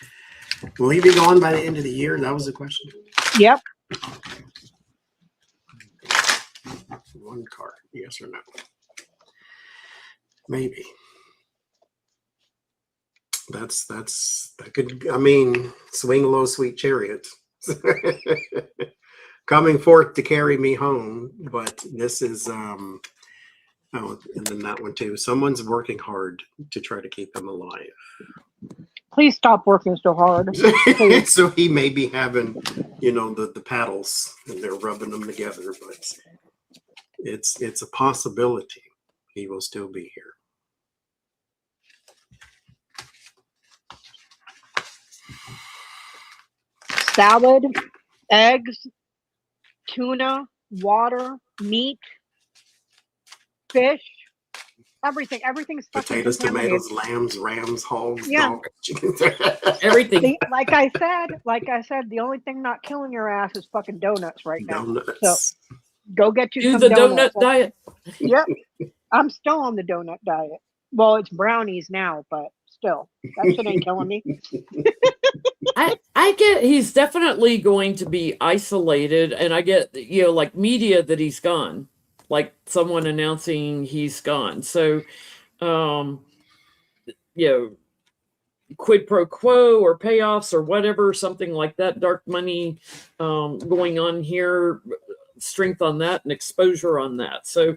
Speaker 2: Will he be gone by the end of the year? That was the question.
Speaker 1: Yep.
Speaker 2: One card, yes or no? Maybe. That could, I mean, swing low, sweet chariot. Coming forth to carry me home. But this is oh, and then that one too. Someone's working hard to try to keep him alive.
Speaker 1: Please stop working so hard.
Speaker 2: So he may be having, you know, the paddles and they're rubbing them together, but it's a possibility he will still be here.
Speaker 1: Salad, eggs, tuna, water, meat, fish, everything. Everything's
Speaker 2: Potatoes, tomatoes, lambs, rams, hogs, dogs, chickens.
Speaker 3: Everything.
Speaker 1: Like I said, the only thing not killing your ass is fucking donuts right now.
Speaker 2: Donuts.
Speaker 1: So go get you
Speaker 3: Do
Speaker 1: some
Speaker 3: the
Speaker 1: donuts.
Speaker 3: donut diet.
Speaker 1: Yep. I'm still on the donut diet. Well, it's brownies now, but still, that shit ain't killing me.
Speaker 3: I get he's definitely going to be isolated, and I get, you know, like media that he's gone, like someone announcing he's gone. So, you know, quid pro quo or payoffs or whatever, something like that, dark money going on here, strength on that and exposure on that. So,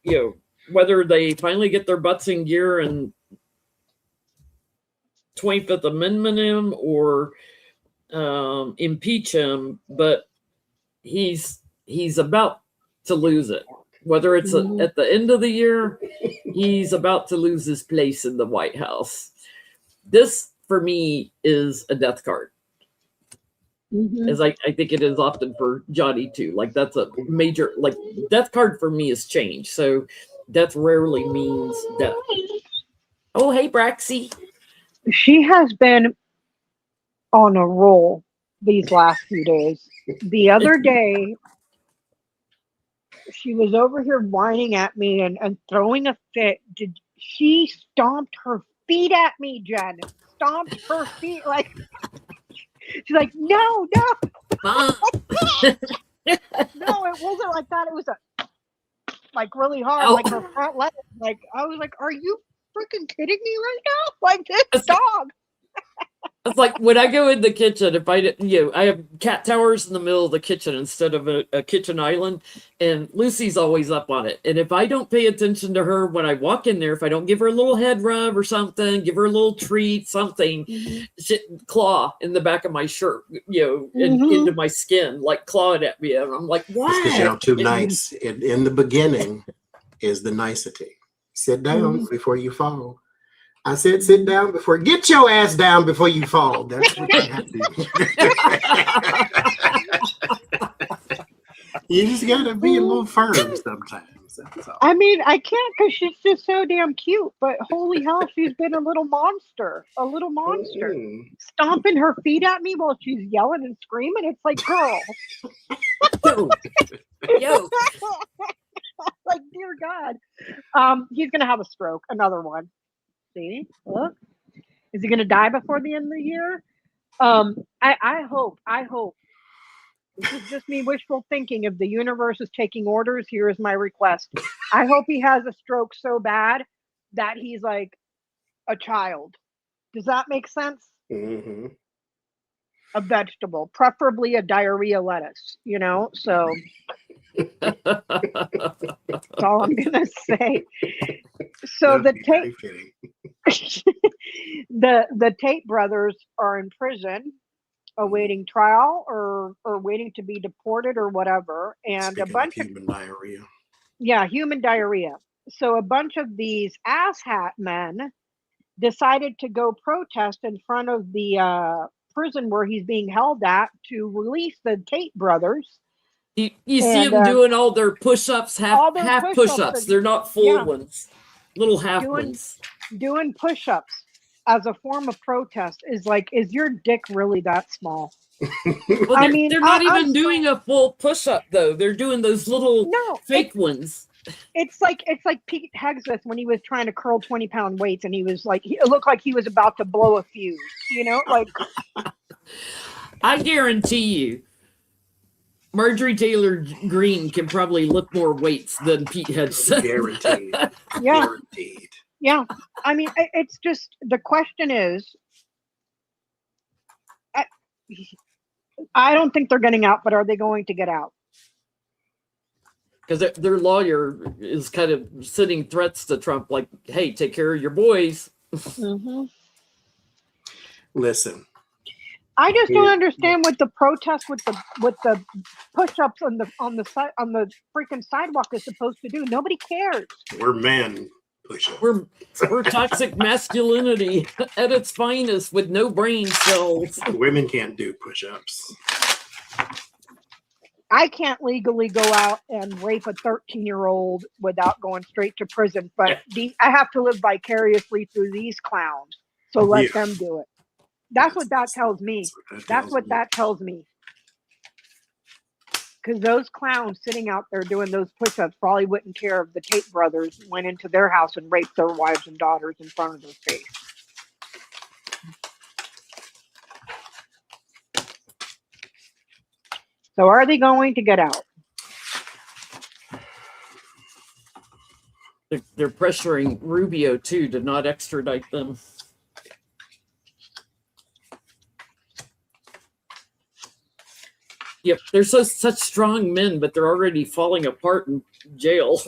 Speaker 3: you know, whether they finally get their butts in gear and 25th Amendment him or impeach him, but he's about to lose it. Whether it's at the end of the year, he's about to lose his place in the White House. This, for me, is a death card. As I think it is often for Johnny too. Like that's a major, like death card for me is change. So death rarely means death. Oh, hey, Braxy.
Speaker 1: She has been on a roll these last few days. The other day, she was over here whining at me and throwing a fit. She stomped her feet at me, Jen. Stomped her feet like she's like, no. No, it wasn't like that. It was like really hard, like her front leg. Like I was like, are you freaking kidding me right now? Like this dog.
Speaker 3: It's like when I go in the kitchen, if I didn't, I have cat towers in the middle of the kitchen instead of a kitchen island, and Lucy's always up on it. And if I don't pay attention to her when I walk in there, if I don't give her a little head rub or something, give her a little treat, something, she claw in the back of my shirt, and into my skin, like clawing at me. And I'm like, why?
Speaker 2: Because too nice. In the beginning is the nicety. Sit down before you fall. I said, sit down before, get your ass down before you fall. That's what you have to do. You just gotta be a little firm sometimes. That's all.
Speaker 1: I mean, I can't because she's just so damn cute. But holy hell, she's been a little monster. Stomping her feet at me while she's yelling and screaming. It's like, girl.
Speaker 3: Yo.
Speaker 1: Like, dear God. He's gonna have a stroke. Another one. See? Look. Is he gonna die before the end of the year? I hope. This is just me wishful thinking. If the universe is taking orders, here is my request. I hope he has a stroke so bad that he's like a child. Does that make sense?
Speaker 2: Mm-hmm.
Speaker 1: A vegetable, preferably a diarrhea lettuce, so that's all I'm gonna say. So the Tate brothers are in prison awaiting trial or waiting to be deported or whatever, and
Speaker 2: Speaking
Speaker 1: a bunch
Speaker 2: of human diarrhea.
Speaker 1: Human diarrhea. So a bunch of these asshat men decided to go protest in front of the prison where he's being held at to release the Tate brothers.
Speaker 3: You see them doing all their push-ups, half push-ups. They're not full ones, little half ones.
Speaker 1: Doing push-ups as a form of protest is your dick really that small?
Speaker 3: Well, they're not even doing a full push-up though. They're doing those little fake ones.
Speaker 1: It's like Pete Hegseth when he was trying to curl 20-pound weights, and he was like, it looked like he was about to blow a fuse. Like.
Speaker 3: I guarantee you, Marjorie Taylor Greene can probably lift more weights than Pete Hegseth.
Speaker 2: Guaranteed.
Speaker 1: Yeah.
Speaker 2: Guaranteed.
Speaker 1: Yeah. I mean, it's just, the question is, I don't think they're getting out, but are they going to get out?
Speaker 3: Because their lawyer is kind of sending threats to Trump, like, "Hey, take care of your boys."
Speaker 2: Listen,
Speaker 1: I just don't understand what the protest with the push-ups on the freaking sidewalk is supposed to do. Nobody cares.
Speaker 2: We're men. Push-ups.
Speaker 3: We're toxic masculinity at its finest with no brain cells.
Speaker 2: Women can't do push-ups.
Speaker 1: I can't legally go out and rape a 13-year-old without going straight to prison, but I have to live vicariously through these clowns. So let them do it. That's what that tells me. That's what that tells me. Because those clowns sitting out there doing those push-ups probably wouldn't care if the Tate brothers went into their house and raped their wives and daughters in front of their face. So are they going to get out?
Speaker 3: They're pressuring Rubio too to not extradite them. Yep, they're such strong men, but they're already falling apart in jail.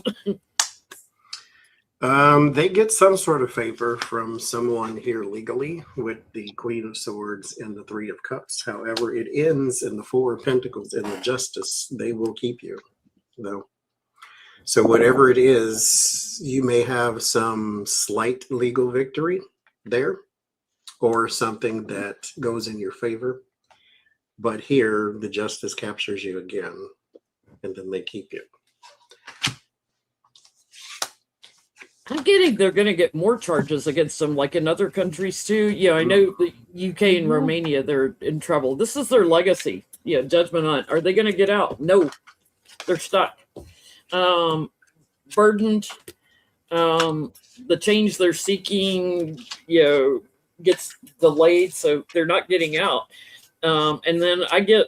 Speaker 2: They get some sort of favor from someone here legally with the Queen of Swords and the Three of Cups. However, it ends in the Four of Pentacles and the Justice. They will keep you, though. So whatever it is, you may have some slight legal victory there or something that goes in your favor. But here, the Justice captures you again, and then they keep you.
Speaker 3: I'm getting they're going to get more charges against them, like in other countries too. Yeah, I know the UK and Romania, they're in trouble. This is their legacy. Yeah, judgment on it. Are they going to get out? No, they're stuck. Burdened. The change they're seeking, gets delayed, so they're not getting out. And then I get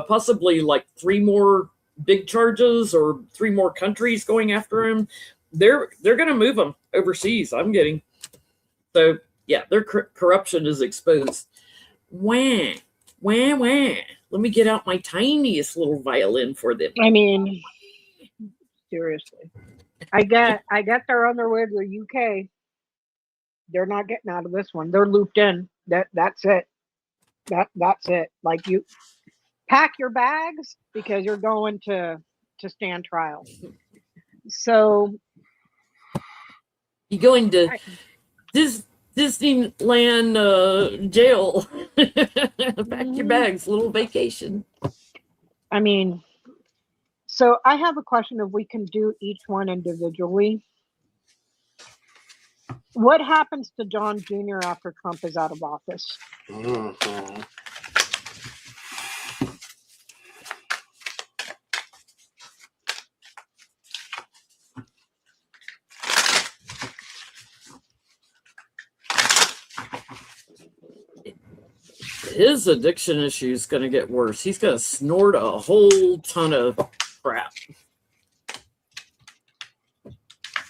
Speaker 3: possibly 3 more big charges or 3 more countries going after him. They're going to move them overseas. I'm getting. So yeah, their corruption is exposed. Wah, wah, wah. Let me get out my tiniest little violin for them.
Speaker 1: I mean, seriously. I get they're on their way to the UK. They're not getting out of this one. They're looped in. That's it. That's it. Like, you pack your bags because you're going to stand trial. So
Speaker 3: you going to Disneyland jail. Pack your bags, little vacation.
Speaker 1: I mean, so I have a question if we can do each one individually. What happens to John Jr. after Trump is out of office?
Speaker 2: Mhm.
Speaker 3: His addiction issue is going to get worse. He's going to snort a whole ton of crap.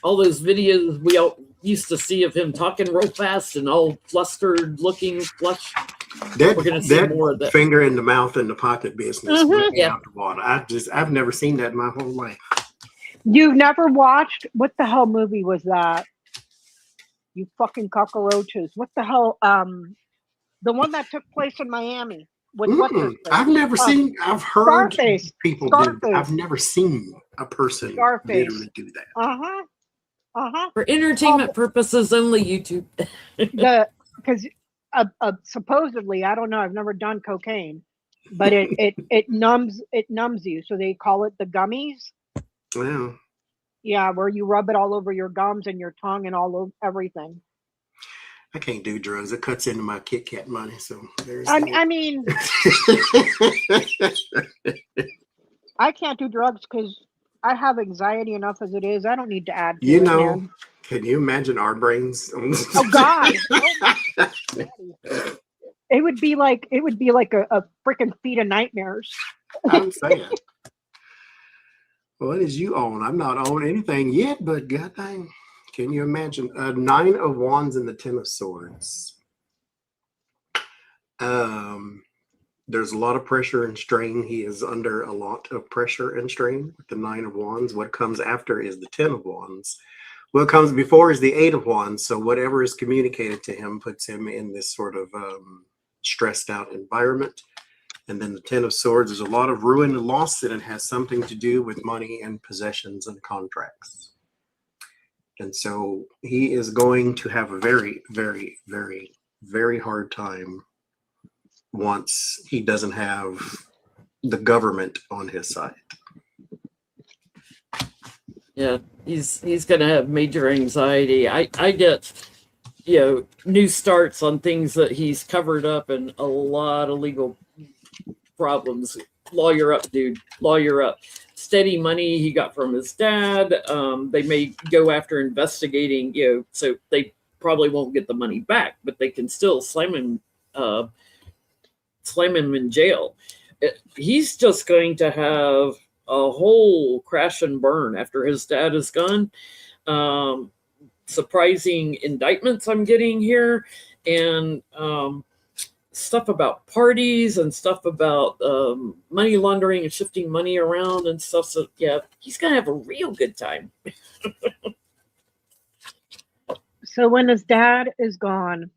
Speaker 3: All those videos we all used to see of him talking real fast and all flustered looking flush. We're going to see more of
Speaker 2: That
Speaker 3: that.
Speaker 2: finger in the mouth in the pocket business.
Speaker 1: Mhm.
Speaker 2: Yeah. Out the water. I've never seen that in my whole life.
Speaker 1: You've never watched, what the hell movie was that? You fucking cockroaches. What the hell? The one that took place in Miami. With what's her face?
Speaker 2: I've never seen. I've heard
Speaker 1: Scarface.
Speaker 2: people do that.
Speaker 1: Scarface.
Speaker 2: I've never seen a person
Speaker 1: Scarface.
Speaker 2: literally do that.
Speaker 1: Uh-huh.
Speaker 3: For entertainment purposes only, YouTube.
Speaker 1: Because supposedly, I don't know, I've never done cocaine, but it numbs you. So they call it the gummies.
Speaker 2: Wow.
Speaker 1: Yeah, where you rub it all over your gums and your tongue and all over everything.
Speaker 2: I can't do drugs. It cuts into my Kit Kat money. So there's.
Speaker 1: I mean, I can't do drugs because I have anxiety enough as it is. I don't need to add to
Speaker 2: You
Speaker 1: it,
Speaker 2: know,
Speaker 1: man.
Speaker 2: Can you imagine our brains?
Speaker 1: Oh God. It would be like a freaking feed of nightmares.
Speaker 2: I'm saying. What is you own? I'm not on anything yet, but god dang. Can you imagine? 9 of Wands and the 10 of Swords. There's a lot of pressure and strain. He is under a lot of pressure and strain with the 9 of Wands. What comes after is the 10 of Wands. What comes before is the 8 of Wands. So whatever is communicated to him puts him in this sort of stressed out environment. And then the 10 of Swords is a lot of ruin and loss, and it has something to do with money and possessions and contracts. And so he is going to have a very, very, very, very hard time once he doesn't have the government on his side.
Speaker 3: Yeah, he's going to have major anxiety. I get, new starts on things that he's covered up and a lot of legal problems. Lawyer up, dude. Lawyer up. Steady money he got from his dad. They may go after investigating, so they probably won't get the money back, but they can still slam him in jail. He's just going to have a whole crash and burn after his dad is gone. Surprising indictments I'm getting here, and stuff about parties and stuff about money laundering and shifting money around and stuff. So yeah, he's gonna have a real good time.
Speaker 1: So when his dad is gone,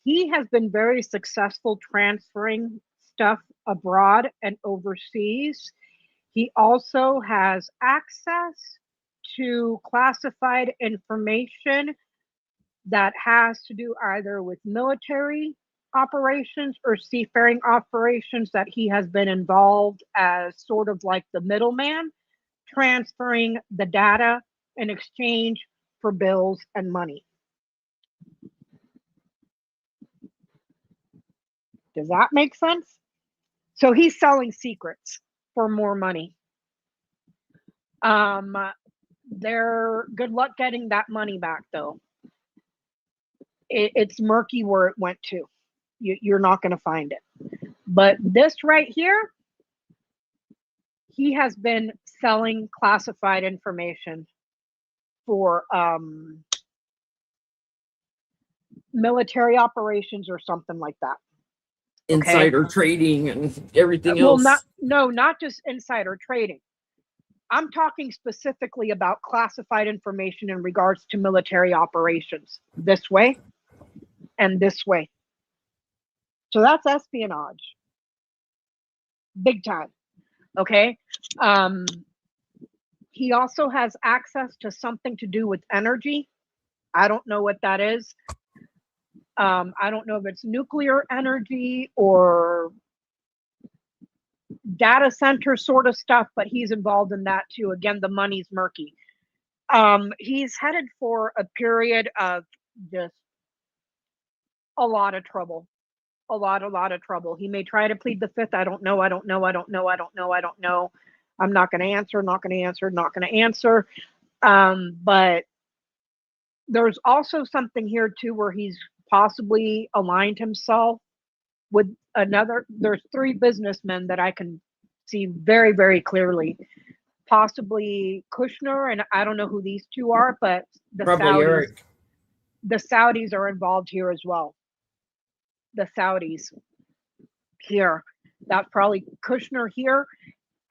Speaker 1: he has been very successful transferring stuff abroad and overseas. He also has access to classified information that has to do either with military operations or seafaring operations that he has been involved as sort of like the middleman, transferring the data in exchange for bills and money. Does that make sense? So he's selling secrets for more money. They're good luck getting that money back, though. It's murky where it went to. You're not going to find it. But this right here, he has been selling classified information for military operations or something like that.
Speaker 3: Insider trading and everything
Speaker 1: Well,
Speaker 3: else.
Speaker 1: not just insider trading. I'm talking specifically about classified information in regards to military operations this way and this way. So that's espionage. Big time. Okay. He also has access to something to do with energy. I don't know what that is. I don't know if it's nuclear energy or data center sort of stuff, but he's involved in that too. Again, the money's murky. He's headed for a period of just a lot of trouble. A lot of trouble. He may try to plead the fifth. I don't know. I'm not going to answer. But there's also something here too where he's possibly aligned himself with there's 3 businessmen that I can see very, very clearly. Possibly Kushner, and I don't know who these 2 are, but the Saudis are involved here as well. The Saudis here. That's probably Kushner here.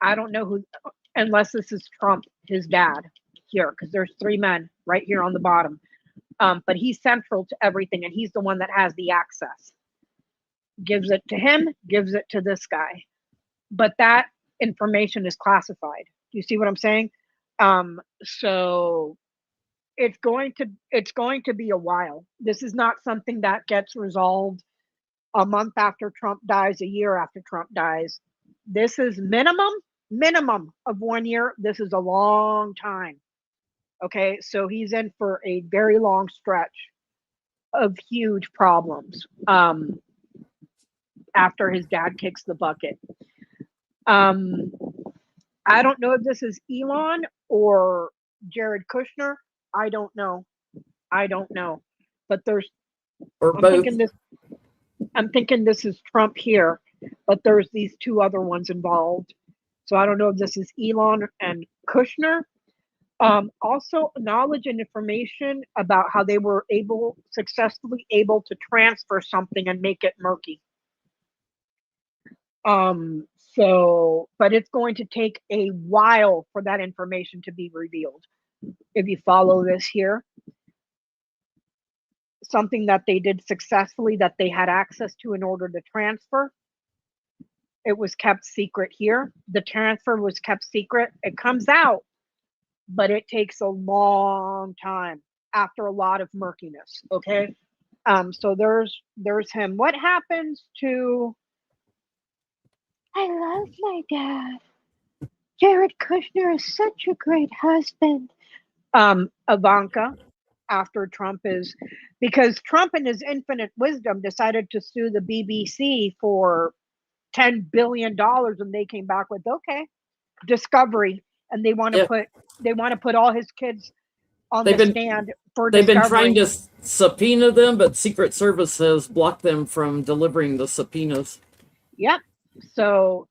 Speaker 1: I don't know who, unless this is Trump, his dad here, because there's 3 men right here on the bottom. But he's central to everything, and he's the one that has the access. Gives it to him, gives it to this guy. But that information is classified. Do you see what I'm saying? So it's going to be a while. This is not something that gets resolved a month after Trump dies, a year after Trump dies. This is minimum of 1 year. This is a long time. Okay, so he's in for a very long stretch of huge problems after his dad kicks the bucket. I don't know if this is Elon or Jared Kushner. I don't know. But I'm thinking this is Trump here, but there's these 2 other ones involved. So I don't know if this is Elon and Kushner. Also knowledge and information about how they were successfully able to transfer something and make it murky. But it's going to take a while for that information to be revealed. If you follow this here, something that they did successfully that they had access to in order to transfer, it was kept secret here. The transfer was kept secret. It comes out, but it takes a long time after a lot of murkiness. Okay. So there's him. What happens to, I love my dad. Jared Kushner is such a great husband. Ivanka, after Trump because Trump in his infinite wisdom decided to sue the BBC for $10 billion, and they came back with, okay, discovery. And they want to put all his kids on the stand for discovery. They've been
Speaker 3: trying to subpoena them, but Secret Service has blocked them from delivering the subpoenas.
Speaker 1: Yep. So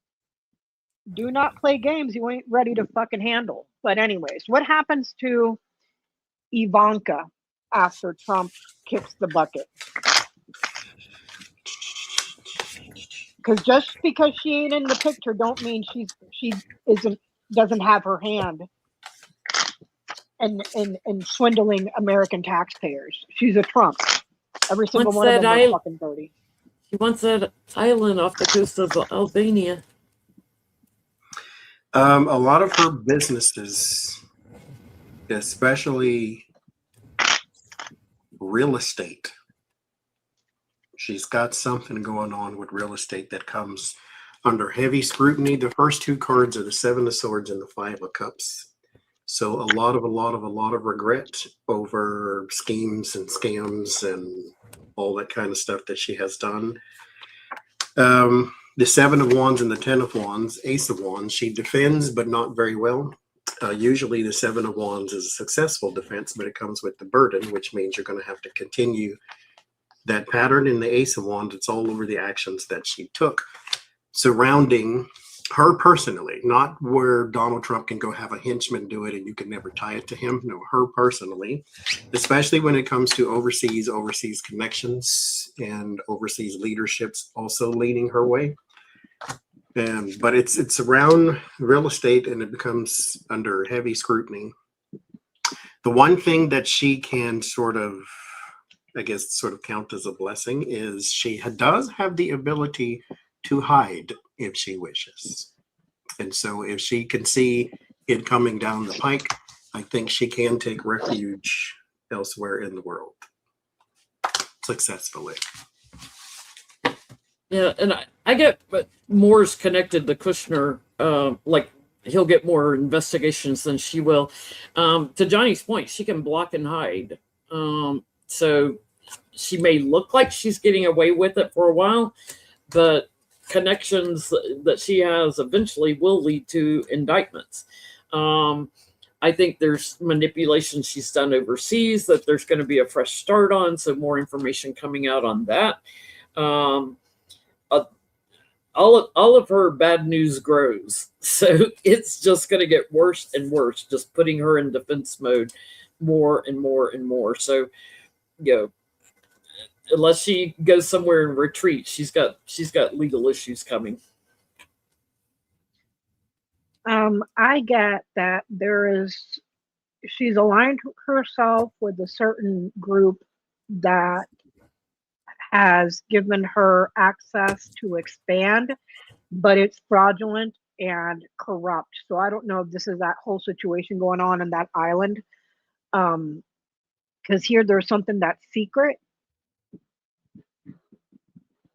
Speaker 1: do not play games you ain't ready to fucking handle. But anyways, what happens to Ivanka after Trump kicks the bucket? Because just because she ain't in the picture don't mean she doesn't have her hand in swindling American taxpayers. She's a Trump. Every single one of them is fucking dirty.
Speaker 3: He wants that island off the coast of Albania.
Speaker 2: A lot of her businesses, especially real estate, she's got something going on with real estate that comes under heavy scrutiny. The first 2 cards are the 7 of Swords and the 5 of Cups. So a lot of regret over schemes and scams and all that kind of stuff that she has done. The 7 of Wands and the 10 of Wands, Ace of Wands, she defends, but not very well. Usually the 7 of Wands is a successful defense, but it comes with the burden, which means you're going to have to continue that pattern. In the Ace of Wands, it's all over the actions that she took surrounding Her personally, not where Donald Trump can go have a henchman do it and you can never tie it to him. No, her personally, especially when it comes to overseas connections and overseas leaderships also leaning her way. But it's around real estate and it becomes under heavy scrutiny. The one thing that she can sort of count as a blessing is she does have the ability to hide if she wishes. And so if she can see it coming down the pike, I think she can take refuge elsewhere in the world successfully.
Speaker 3: Yeah, and I get, but Moore's connected to Kushner, like he'll get more investigations than she will. To Johnny's point, she can block and hide. So she may look like she's getting away with it for a while, but connections that she has eventually will lead to indictments. I think there's manipulation she's done overseas that there's going to be a fresh start on, so more information coming out on that. All of her bad news grows, so it's just going to get worse and worse, just putting her in defense mode more and more and more. So, unless she goes somewhere and retreats, she's got legal issues coming.
Speaker 1: I get that she's aligned herself with a certain group that has given her access to expand, but it's fraudulent and corrupt. So I don't know if this is that whole situation going on in that island. Because here there's something that's secret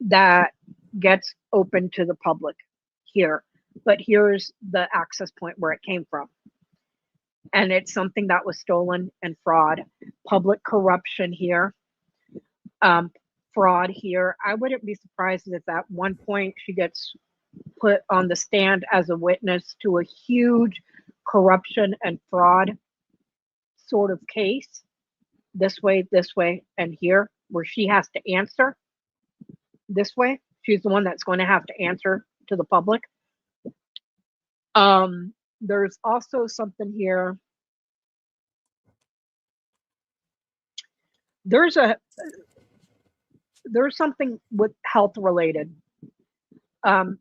Speaker 1: that gets open to the public here. But here's the access point where it came from. And it's something that was stolen and fraud, public corruption here, fraud here. I wouldn't be surprised if at one point she gets put on the stand as a witness to a huge corruption and fraud sort of case, this way, and here, where she has to answer this way. She's the one that's going to have to answer to the public. There's also something here. There's something with health related, but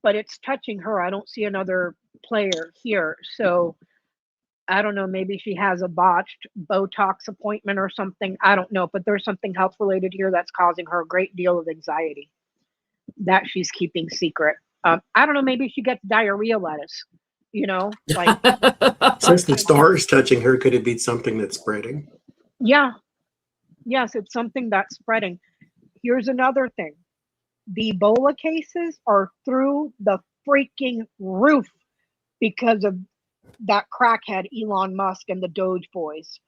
Speaker 1: it's touching her. I don't see another player here. So I don't know, maybe she has a botched Botox appointment or something. I don't know, but there's something health related here that's causing her a great deal of anxiety that she's keeping secret. I don't know, maybe she gets diarrhea lettuce, like.
Speaker 2: Since the star is touching her, could it be something that's spreading?
Speaker 1: Yeah. Yes, it's something that's spreading. Here's another thing. The Ebola cases are through the freaking roof because of that crackhead Elon Musk and the Doge boys.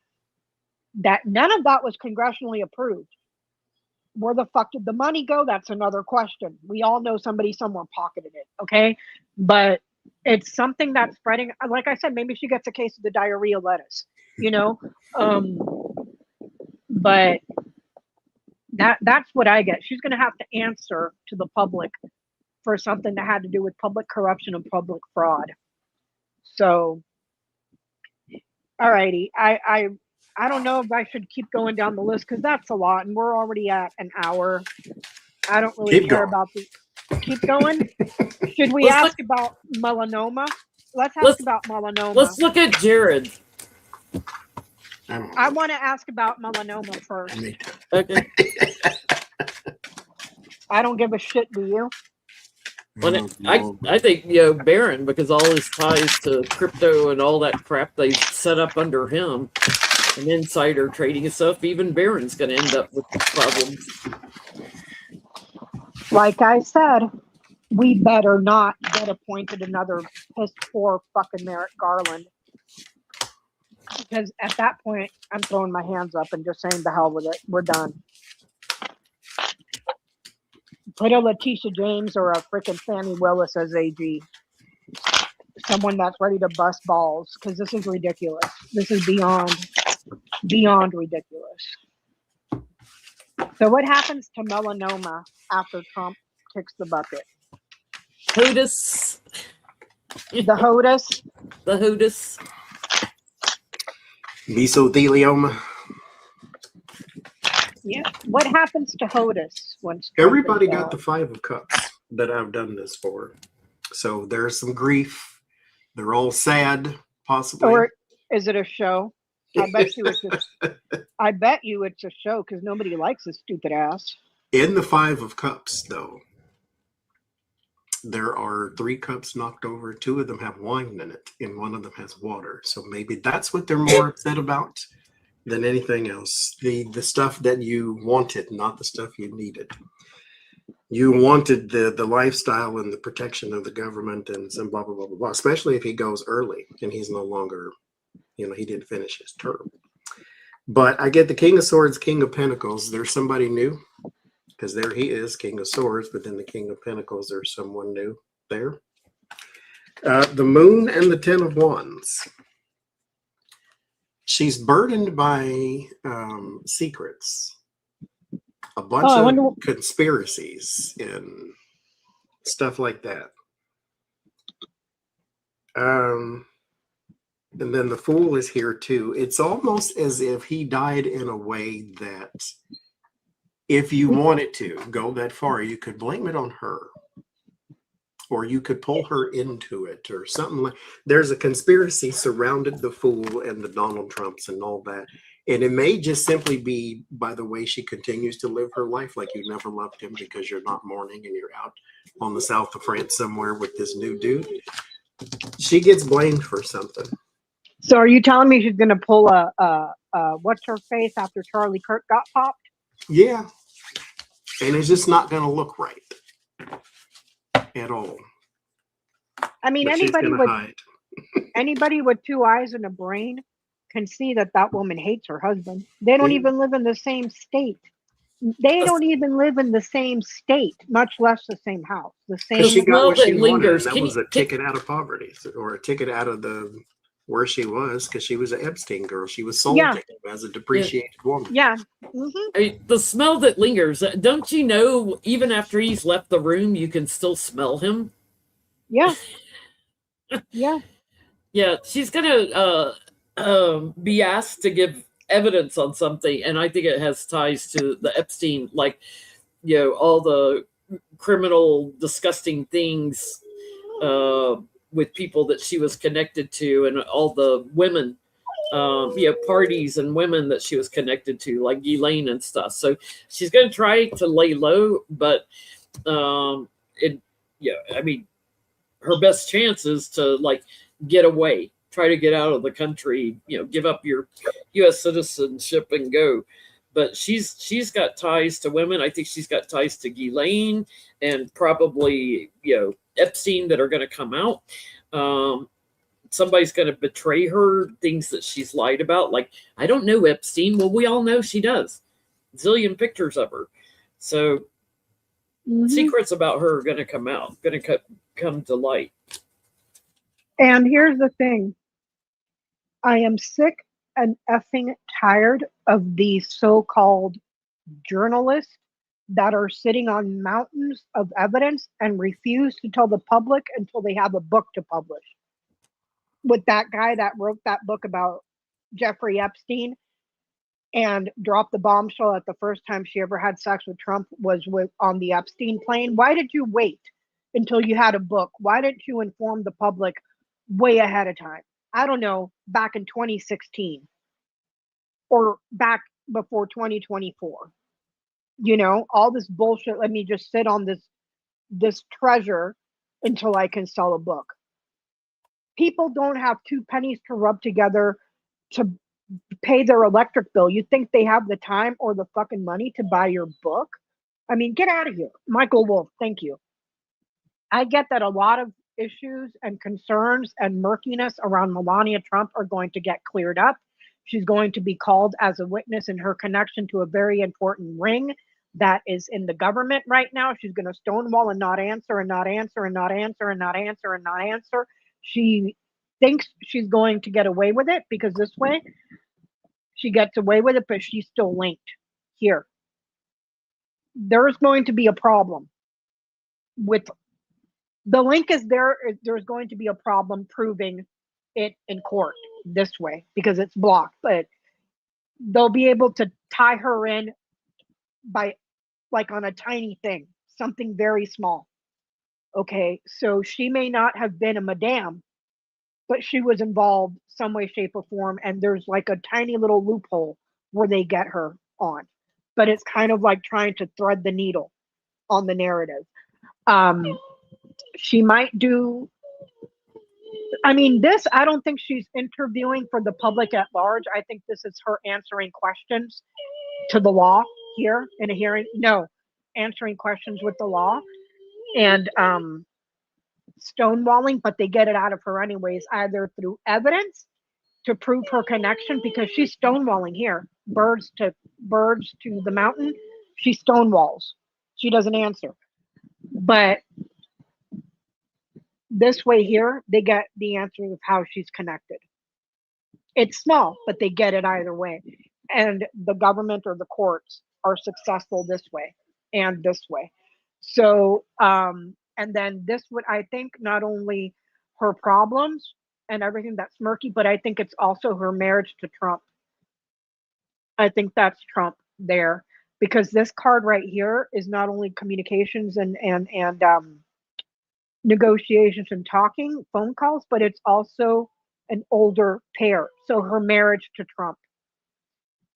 Speaker 1: That none of that was congressionally approved. Where the fuck did the money go? That's another question. We all know somebody somewhere pocketed it, okay? But it's something that's spreading. Like I said, maybe she gets a case of the diarrhea lettuce, But that's what I get. She's going to have to answer to the public for something that had to do with public corruption and public fraud. So, all righty. I don't know if I should keep going down the list because that's a lot, and we're already at an hour. I don't really care about the. Keep going. Should we ask about melanoma? Let's ask about melanoma.
Speaker 3: Let's look at Jared.
Speaker 1: I want to ask about melanoma first.
Speaker 3: Okay.
Speaker 1: I don't give a shit, do you?
Speaker 3: Well, I think Barron, because all his ties to crypto and all that crap they set up under him and insider trading and stuff, even Barron's going to end up with problems.
Speaker 1: Like I said, we better not get appointed another piss poor fucking Merrick Garland. Because at that point, I'm throwing my hands up and just saying the hell with it. We're done. Put a Letitia James or a freaking Fannie Willis as AG. Someone that's ready to bust balls, because this is ridiculous. This is beyond ridiculous. So what happens to melanoma after Trump kicks the bucket?
Speaker 3: HOTUS.
Speaker 1: The HOTUS.
Speaker 3: The HOTUS.
Speaker 2: Mesothelioma.
Speaker 1: Yeah. What happens to HOTUS once Trump
Speaker 2: Everybody
Speaker 1: is
Speaker 2: got
Speaker 1: out?
Speaker 2: the 5 of Cups that I've done this for. So there's some grief. They're all sad, possibly.
Speaker 1: Or is it a show? I bet you it's a show because nobody likes this stupid ass.
Speaker 2: In the 5 of Cups, though, there are 3 cups knocked over. 2 of them have wine in it, and 1 of them has water. So maybe that's what they're more upset about than anything else. The stuff that you wanted, not the stuff you needed. You wanted the lifestyle and the protection of the government and some blah, blah, blah, blah, blah, especially if he goes early and he's no longer, he didn't finish his term. But I get the King of Swords, King of Pentacles. There's somebody new because there he is, King of Swords, but then the King of Pentacles, there's someone new there. The Moon and the 10 of Wands. She's burdened by secrets, a bunch of conspiracies and stuff like that. And then the Fool is here too. It's almost as if he died in a way that if you wanted to go that far, you could blame it on her. Or you could pull her into it or something like. There's a conspiracy surrounded the Fool and the Donald Trumps and all that. And it may just simply be by the way she continues to live her life, like you never loved him because you're not mourning and you're out on the south of France somewhere with this new dude. She gets blamed for something.
Speaker 1: So are you telling me she's going to pull a what's her face after Charlie Kirk got popped?
Speaker 2: Yeah. And it's just not going to look right. At all.
Speaker 1: I mean, anybody with 2 eyes and a brain can see that woman hates her husband. They don't even live in the same state. They don't even live in the same state, much less the same house. The same.
Speaker 2: She got what she
Speaker 3: lingers.
Speaker 2: Wanted, and that was a ticket out of poverty, or a ticket out of the where she was, because she was an Epstein girl. She was sold to him as a depreciated woman.
Speaker 1: Yeah. Mm-hmm.
Speaker 3: I mean, the smell that lingers. Don't you know? Even after he's left the room, you can still smell him.
Speaker 1: Yeah. Yeah.
Speaker 3: Yeah. She's gonna be asked to give evidence on something, and I think it has ties to the Epstein, like all the criminal, disgusting things. With people that she was connected to and all the women, parties and women that she was connected to, like Ghislaine and stuff. So she's going to try to lay low, but I mean, her best chance is to get away, try to get out of the country, give up your U.S. citizenship and go. But she's got ties to women. I think she's got ties to Ghislaine and probably, Epstein that are going to come out. Somebody's going to betray her, things that she's lied about. Like, I don't know Epstein. Well, we all know she does. Zillion pictures of her. So secrets about her are going to come out, going to come to light.
Speaker 1: And here's the thing. I am sick and effing tired of these so-called journalists that are sitting on mountains of evidence and refuse to tell the public until they have a book to publish. With that guy that wrote that book about Jeffrey Epstein and dropped the bombshell that the first time she ever had sex with Trump was on the Epstein plane. Why did you wait until you had a book? Why didn't you inform the public way ahead of time? I don't know, back in 2016 or back before 2024. All this bullshit. Let me just sit on this treasure until I can sell a book. People don't have 2 pennies to rub together to pay their electric bill. You think they have the time or the fucking money to buy your book? I mean, get out of here. Michael Wolff, thank you. I get that a lot of issues and concerns and murkiness around Melania Trump are going to get cleared up. She's going to be called as a witness in her connection to a very important ring that is in the government right now. She's going to stonewall and not answer and not answer and not answer and not answer and not answer. She thinks she's going to get away with it because this way she gets away with it, but she's still linked here. There's going to be a problem with The link is there. There's going to be a problem proving it in court this way because it's blocked, but they'll be able to tie her in by like on a tiny thing, something very small. Okay, so she may not have been a madame, but she was involved some way, shape, or form, and there's like a tiny little loophole where they get her on. But it's kind of like trying to thread the needle on the narrative. Um, she might do. I mean, this. I don't think she's interviewing for the public at large. I think this is her answering questions to the law here in a hearing. No, answering questions with the law and stonewalling, but they get it out of her anyways, either through evidence to prove her connection because she's stonewalling here. Birds to the mountain, she stonewalls. She doesn't answer. But this way here, they get the answer of how she's connected. It's small, but they get it either way. And the government or the courts are successful this way and this way. So, and then this would, I think, not only her problems and everything that's murky, but I think it's also her marriage to Trump. I think that's Trump there because this card right here is not only communications and negotiations and talking phone calls, but it's also an older pair. So her marriage to Trump.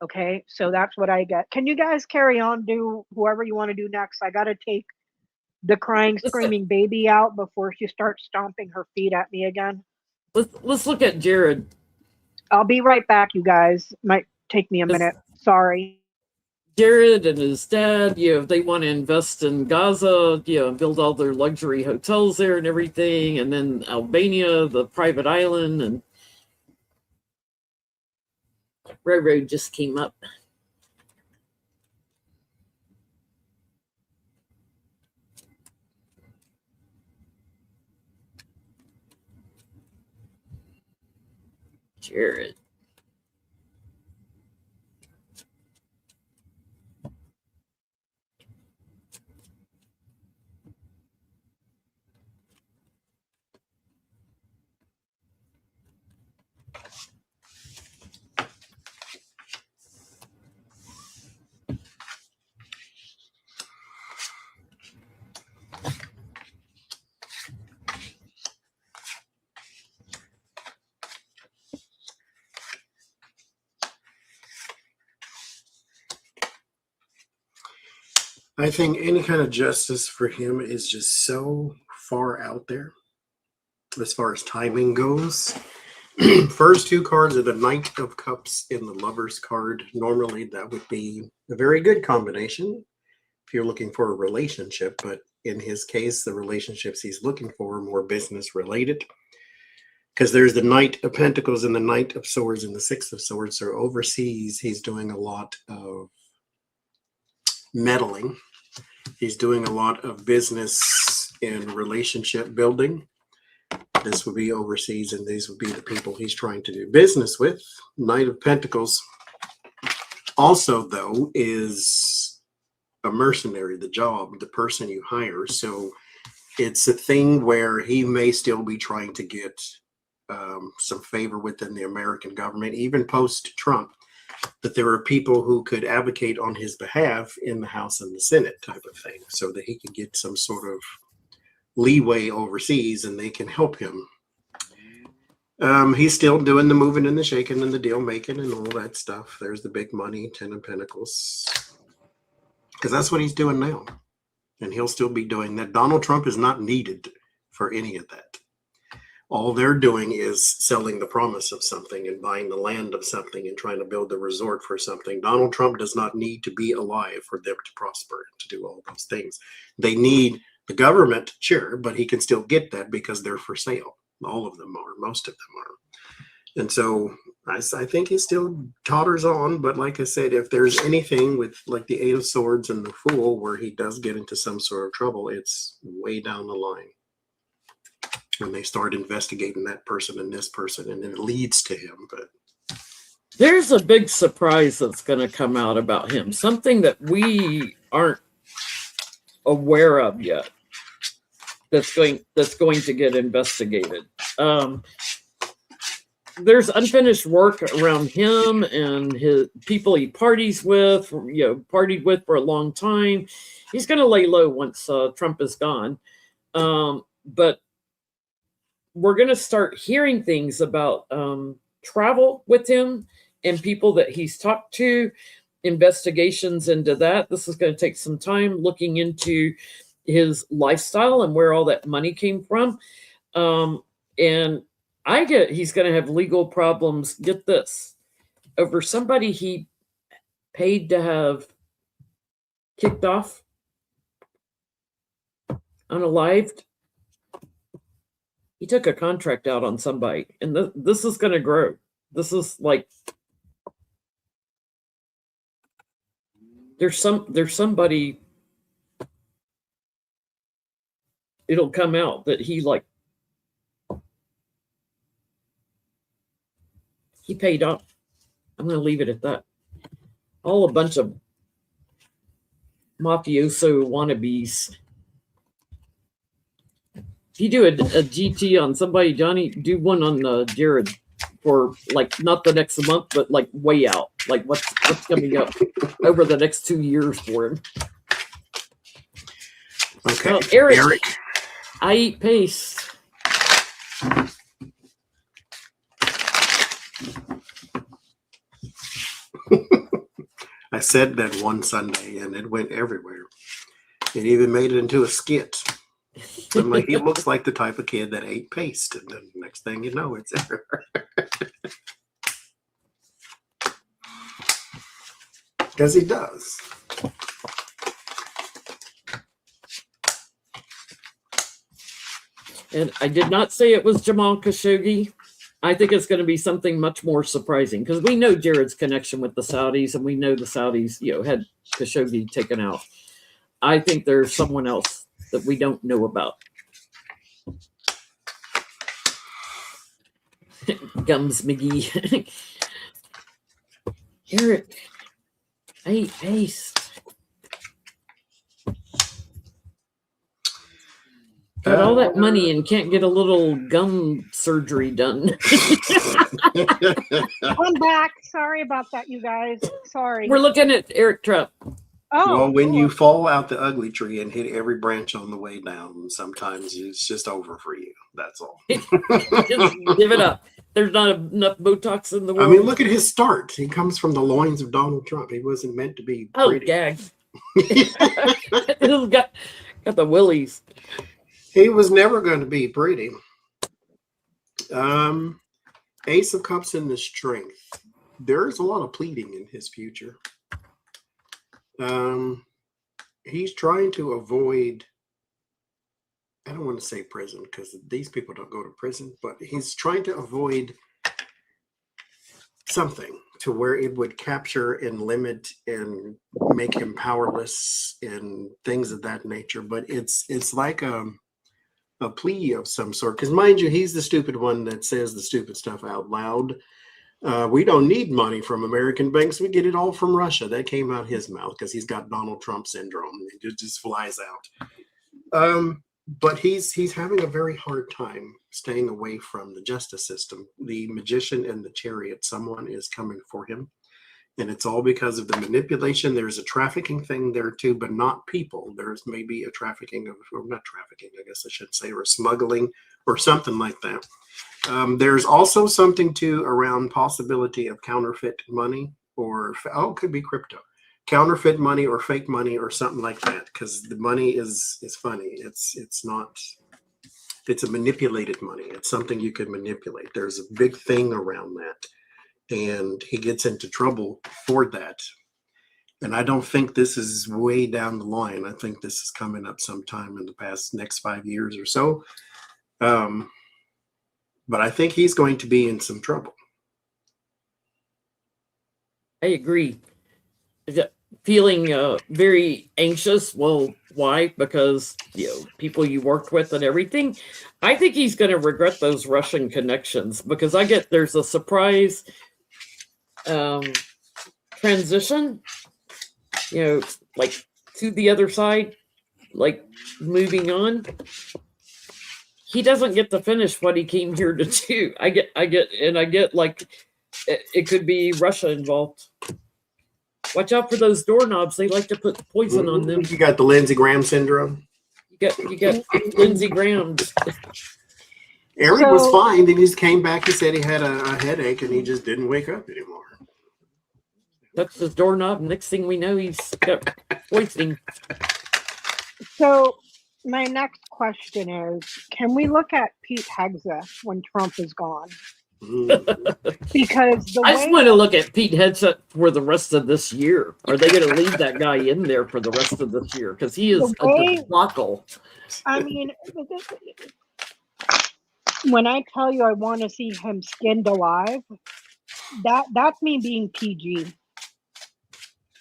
Speaker 1: Okay, so that's what I get. Can you guys carry on? Do whoever you want to do next. I got to take the crying, screaming baby out before she starts stomping her feet at me again.
Speaker 3: Let's look at Jared.
Speaker 1: I'll be right back, you guys. Might take me a minute. Sorry.
Speaker 3: Jared and his dad, they want to invest in Gaza, build all their luxury hotels there and everything, and then Albania, the private island, and railroad just came up. Jared.
Speaker 2: I think any kind of justice for him is just so far out there as far as timing goes. First two cards are the Knight of Cups and the Lover's card. Normally that would be a very good combination if you're looking for a relationship, but in his case, the relationships he's looking for are more business related. Because there's the Knight of Pentacles and the Knight of Swords and the Six of Swords. So overseas, he's doing a lot of meddling. He's doing a lot of business and relationship building. This would be overseas, and these would be the people he's trying to do business with. Knight of Pentacles also, though, is a mercenary, the job, the person you hire. So it's a thing where he may still be trying to get some favor within the American government, even post-Trump, that there are people who could advocate on his behalf in the House and the Senate type of thing, so that he can get some sort of leeway overseas and they can help him. He's still doing the moving and the shaking and the deal making and all that stuff. There's the big money, 10 of Pentacles, because that's what he's doing now. And he'll still be doing that. Donald Trump is not needed for any of that. All they're doing is selling the promise of something and buying the land of something and trying to build the resort for something. Donald Trump does not need to be alive for them to prosper and to do all those things. They need the government, sure, but he can still get that because they're for sale. All of them are. Most of them are. And so I think he still totters on. But like I said, if there's anything with like the Eight of Swords and the Fool where he does get into some sort of trouble, it's way down the line. When they start investigating that person and this person, and it leads to him. But
Speaker 3: there's a big surprise that's going to come out about him, something that we aren't aware of yet. that's going to get investigated. There's unfinished work around him and his people he parties with, partied with for a long time. He's going to lay low once Trump is gone. But we're going to start hearing things about travel with him and people that he's talked to, investigations into that. This is going to take some time looking into his lifestyle and where all that money came from. And I get he's going to have legal problems. Get this, over somebody he paid to have kicked off, unalived. He took a contract out on somebody, and this is going to grow. This is like there's somebody. It'll come out that he paid off. I'm going to leave it at that. All a bunch of mafioso wannabes. If you do a GT on somebody, Johnny, do one on Jared for not the next month, but way out. What's coming up over the next 2 years for him.
Speaker 2: Okay.
Speaker 3: Well, Eric. I eat paste.
Speaker 2: I said that one Sunday and it went everywhere. It even made it into a skit. I'm like, he looks like the type of kid that ate paste. And then the next thing you know, it's everywhere. Because he does.
Speaker 3: And I did not say it was Jamal Khashoggi. I think it's going to be something much more surprising because we know Jared's connection with the Saudis, and we know the Saudis, had Khashoggi taken out. I think there's someone else that we don't know about. Gums McGee. Eric, I eat paste. Got all that money and can't get a little gum surgery done.
Speaker 1: I'm back. Sorry about that, you guys. Sorry.
Speaker 3: We're looking at Eric Trupp.
Speaker 1: Oh,
Speaker 2: well, when
Speaker 1: cool.
Speaker 2: you fall out the ugly tree and hit every branch on the way down, sometimes it's just over for you. That's all.
Speaker 3: Just give it up. There's not enough Botox in the world.
Speaker 2: I mean, look at his start. He comes from the loins of Donald Trump. He wasn't meant to be pretty.
Speaker 3: Gag. got the willies.
Speaker 2: He was never going to be pretty. Ace of Cups in the strength. There's a lot of pleading in his future. He's trying to avoid, I don't want to say prison because these people don't go to prison, but he's trying to avoid something to where it would capture and limit and make him powerless and things of that nature. But it's like a plea of some sort, because mind you, he's the stupid one that says the stupid stuff out loud. We don't need money from American banks. We get it all from Russia. That came out his mouth because he's got Donald Trump syndrome. It just flies out. But he's having a very hard time staying away from the justice system. The magician and the chariot, someone is coming for him. And it's all because of the manipulation. There's a trafficking thing there too, but not people. There's maybe a trafficking of, or not trafficking, I guess I should say, or smuggling or something like that. There's also something too around possibility of counterfeit money or, it could be crypto. Counterfeit money or fake money or something like that, because the money is funny. It's not, it's a manipulated money. It's something you can manipulate. There's a big thing around that. And he gets into trouble for that. And I don't think this is way down the line. I think this is coming up sometime in the next 5 years or so. But I think he's going to be in some trouble.
Speaker 3: I agree. Feeling very anxious. Well, why? Because people you worked with and everything. I think he's going to regret those Russian connections because there's a surprise transition, to the other side, moving on. he doesn't get to finish what he came here to do. I get like it could be Russia involved. Watch out for those doorknobs. They like to put poison on them.
Speaker 2: You got the Lindsey Graham syndrome.
Speaker 3: You get Lindsey Graham.
Speaker 2: Eric was fine. Then he just came back. He said he had a headache and he just didn't wake up anymore.
Speaker 3: Touched his doorknob. Next thing we know, he's got poisoning.
Speaker 1: So my next question is, can we look at Pete Hegseth when Trump is gone? Because
Speaker 3: I just want to look at Pete Hegseth for the rest of this year. Are they going to leave that guy in there for the rest of this year? Because he is a debacle.
Speaker 1: I mean, when I tell you I want to see him skinned alive, that's me being PG.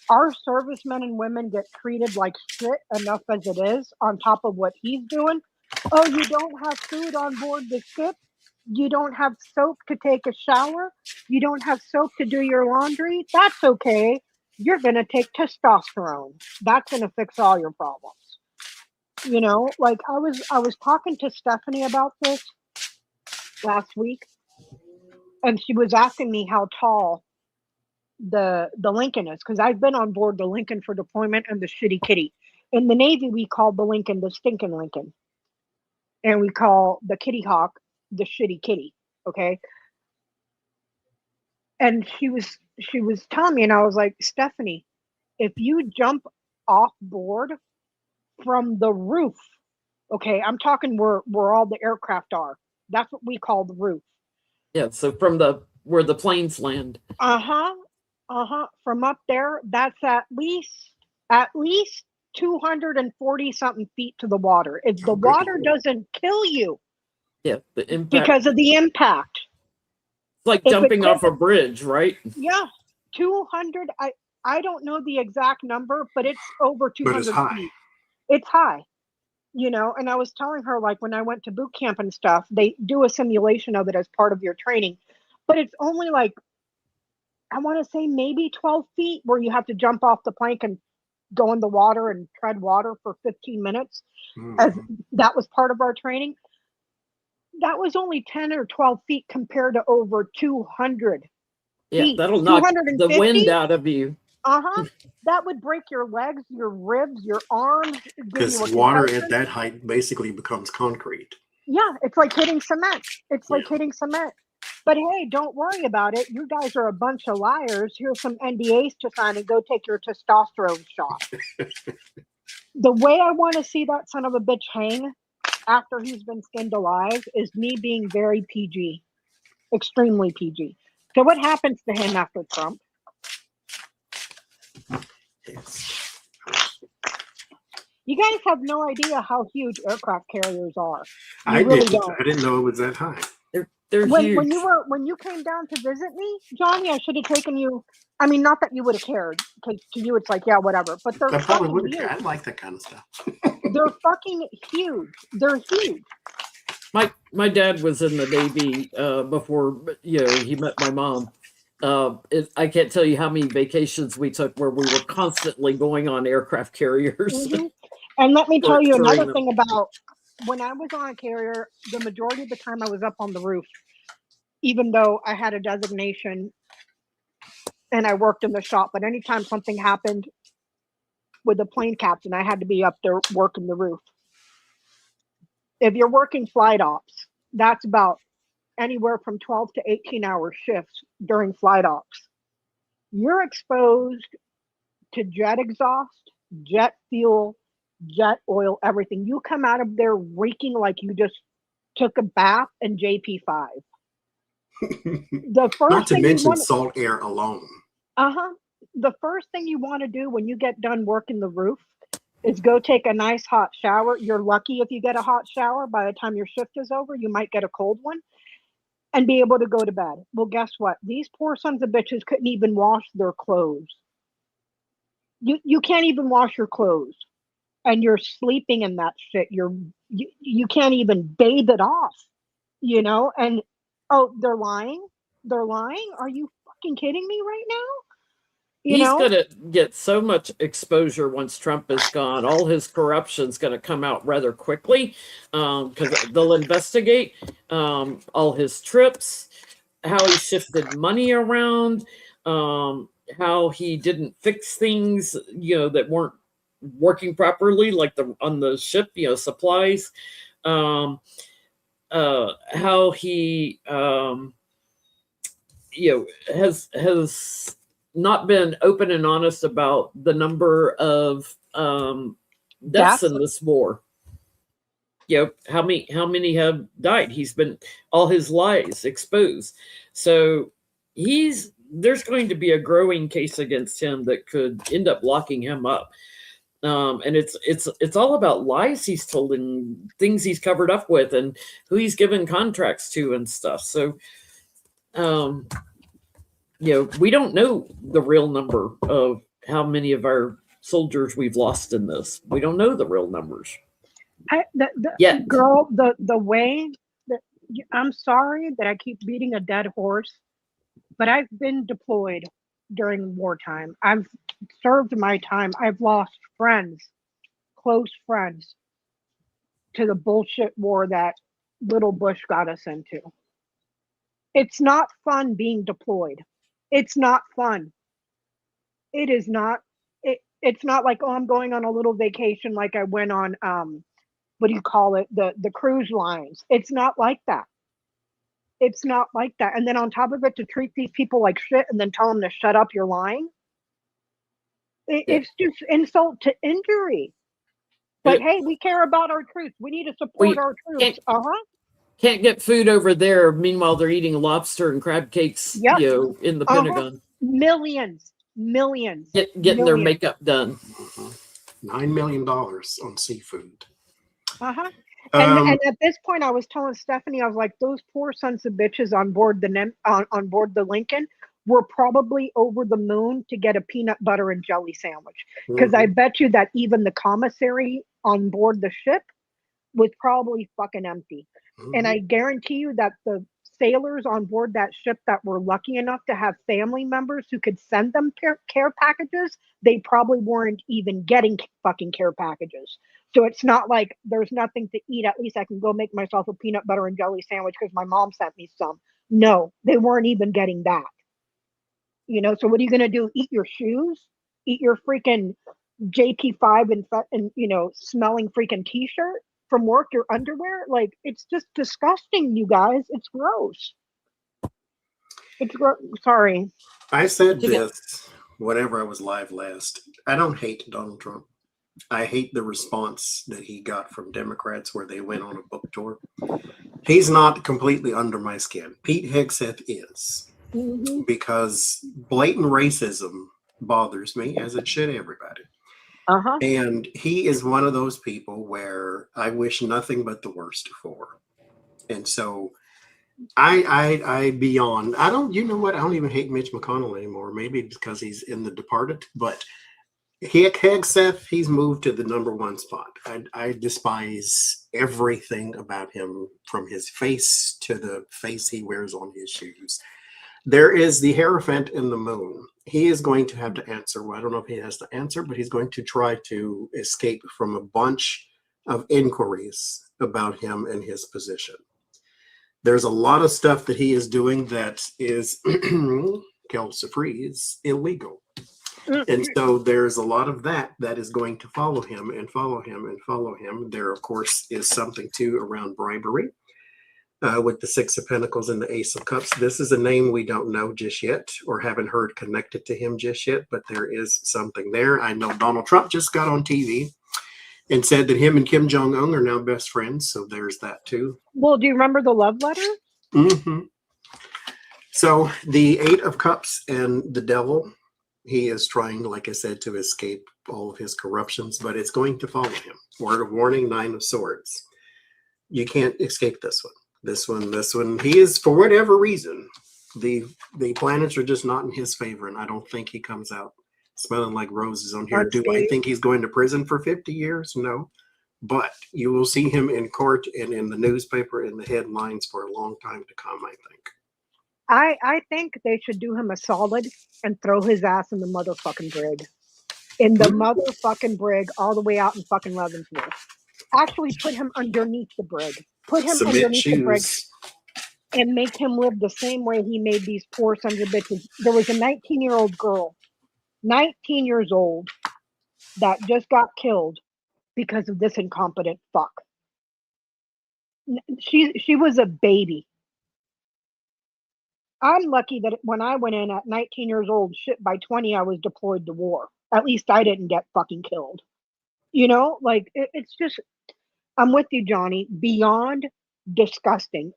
Speaker 1: Our servicemen and women get treated like shit enough as it is, on top of what he's doing. Oh, you don't have food on board the ship? You don't have soap to take a shower? You don't have soap to do your laundry? That's okay. You're going to take testosterone. That's going to fix all your problems. You know, like I was talking to Stephanie about this last week, and she was asking me how tall the Lincoln is, because I've been on board the Lincoln for deployment and the Shitty Kitty. In the Navy, we call the Lincoln the Stinking Lincoln, and we call the Kitty Hawk the Shitty Kitty. Okay. And she was telling me, and I was like, Stephanie, if you jump off board from the roof, okay, I'm talking where all the aircraft are. That's what we call the roof. Yeah.
Speaker 3: So from where the planes land.
Speaker 1: From up there, that's at least 240 something feet to the water. If the water doesn't kill you,
Speaker 3: yeah, the impact,
Speaker 1: because of the impact.
Speaker 3: It's like jumping off a bridge, right?
Speaker 1: Yeah, 200. I don't know the exact number, but it's over 200
Speaker 2: but it's high.
Speaker 1: feet. It's high, you know. And I was telling her, like, when I went to boot camp and stuff, they do a simulation of it as part of your training, but it's only like, I want to say maybe 12 feet, where you have to jump off the plank and go in the water and tread water for 15 minutes. As that was part of our training. That was only 10 or 12 feet compared to over 200 feet.
Speaker 3: Yeah, that'll knock the wind out of you.
Speaker 1: That would break your legs, your ribs, your arms.
Speaker 2: Because water at that height basically becomes concrete.
Speaker 1: Yeah, it's like hitting cement. But hey, don't worry about it. You guys are a bunch of liars. Here's some NDAs to sign and go take your testosterone shot. The way I want to see that son of a bitch hang after he's been skinned alive is me being very PG, extremely PG. So what happens to him after Trump?
Speaker 2: Yes.
Speaker 1: You guys have no idea how huge aircraft carriers are.
Speaker 2: I didn't know it was that high.
Speaker 3: They're huge.
Speaker 1: When you came down to visit me, Johnny, I should have taken you. I mean, not that you would have cared, because to you it's like, yeah, whatever. But they're
Speaker 2: I probably would
Speaker 1: huge.
Speaker 2: have. I like that kind of stuff.
Speaker 1: They're fucking huge. They're huge.
Speaker 3: My dad was in the Navy before he met my mom. I can't tell you how many vacations we took where we were constantly going on aircraft carriers.
Speaker 1: And let me tell you another thing about when I was on a carrier, the majority of the time I was up on the roof, even though I had a designation and I worked in the shop. But anytime something happened with the plane captain, I had to be up there working the roof. If you're working flight ops, that's about anywhere from 12 to 18-hour shifts during flight ops. You're exposed to jet exhaust, jet fuel, jet oil, everything. You come out of there reeking like you just took a bath in JP5. The first
Speaker 2: Not to mention salt air alone.
Speaker 1: The first thing you want to do when you get done working the roof is go take a nice hot shower. You're lucky if you get a hot shower. By the time your shift is over, you might get a cold one, and be able to go to bed. Well, guess what? These poor sons of bitches couldn't even wash their clothes. You can't even wash your clothes, and you're sleeping in that shit. You can't even bathe it off, you know? And oh, they're lying. Are you fucking kidding me right now? You
Speaker 3: He's
Speaker 1: know?
Speaker 3: going to get so much exposure once Trump is gone. All his corruption's going to come out rather quickly because they'll investigate all his trips, how he shifted money around, how he didn't fix things, that weren't working properly, like on the ship, supplies, how he, has not been open and honest about the number of deaths
Speaker 1: Deaths?
Speaker 3: in this war. How many have died? He's been all his lies exposed. So there's going to be a growing case against him that could end up locking him up. And it's all about lies he's told and things he's covered up with and who he's given contracts to and stuff. So we don't know the real number of how many of our soldiers we've lost in this. We don't know the real numbers.
Speaker 1: Girl, the way that I'm sorry that I keep beating a dead horse, but I've been deployed during wartime. I've served my time. I've lost friends, close friends, to the bullshit war that little Bush got us into. It's not fun being deployed. It's not fun. It is not. It's not like, oh, I'm going on a little vacation like I went on what do you call it? The cruise lines. It's not like that. It's not like that. And then on top of it, to treat these people like shit and then tell them to shut up, you're lying. It's just insult to injury. But hey, we care about our troops. We need to support our troops.
Speaker 3: Can't get food over there. Meanwhile, they're eating lobster and crab cakes, in the Pentagon.
Speaker 1: Millions.
Speaker 3: Getting their makeup done.
Speaker 2: $9 million on seafood.
Speaker 1: And at this point, I was telling Stephanie, I was like, those poor sons of bitches on board the Lincoln were probably over the moon to get a peanut butter and jelly sandwich. Because I bet you that even the commissary on board the ship was probably fucking empty. And I guarantee you that the sailors on board that ship that were lucky enough to have family members who could send them care packages, they probably weren't even getting fucking care packages. So it's not like there's nothing to eat. At least I can go make myself a peanut butter and jelly sandwich because my mom sent me some. No, they weren't even getting that. So what are you going to do? Eat your shoes? Eat your freaking JP5 and smelling freaking t-shirt from work, your underwear? Like, it's just disgusting, you guys. It's gross. It's gross. Sorry.
Speaker 2: I said this whenever I was live last. I don't hate Donald Trump. I hate the response that he got from Democrats where they went on a book tour. He's not completely under my skin. Pete Hegseth is. Because blatant racism bothers me, as it should everybody. And he is one of those people where I wish nothing but the worst for. And so I beyond, I don't even hate Mitch McConnell anymore. Maybe because he's in the Departed, but Hegseth, he's moved to the number one spot. I despise everything about him, from his face to the face he wears on his shoes. There is the Hierophant in the moon. He is going to have to answer. Well, I don't know if he has to answer, but he's going to try to escape from a bunch of inquiries about him and his position. There's a lot of stuff that he is doing that is, Kelsey Freeze, illegal. And so there's a lot of that is going to follow him and follow him and follow him. There, of course, is something too around bribery. With the Six of Pentacles and the Ace of Cups. This is a name we don't know just yet or haven't heard connected to him just yet, but there is something there. I know Donald Trump just got on TV and said that him and Kim Jong-un are now best friends, so there's that too.
Speaker 1: Well, do you remember the love letter?
Speaker 2: So the Eight of Cups and the Devil, he is trying, like I said, to escape all of his corruptions, but it's going to follow him. Word of warning, Nine of Swords. You can't escape this one. This one, he is, for whatever reason, the planets are just not in his favor, and I don't think he comes out smelling like roses on here. Do I think he's going to prison for 50 years? No. But you will see him in court and in the newspaper in the headlines for a long time to come, I think.
Speaker 1: I think they should do him a solid and throw his ass in the motherfucking brig. In the motherfucking brig, all the way out in fucking Leavenworth. Actually, put him underneath the brig. Put him
Speaker 2: Cement
Speaker 1: underneath the brig
Speaker 2: shoes.
Speaker 1: and make him live the same way he made these poor sons of bitches. There was a 19-year-old girl, 19 years old, that just got killed because of this incompetent fuck. She was a baby. I'm lucky that when I went in at 19 years old, shit, by 20 I was deployed to war. At least I didn't get fucking killed. You know, like it's just, I'm with you, Johnny. Beyond disgusting,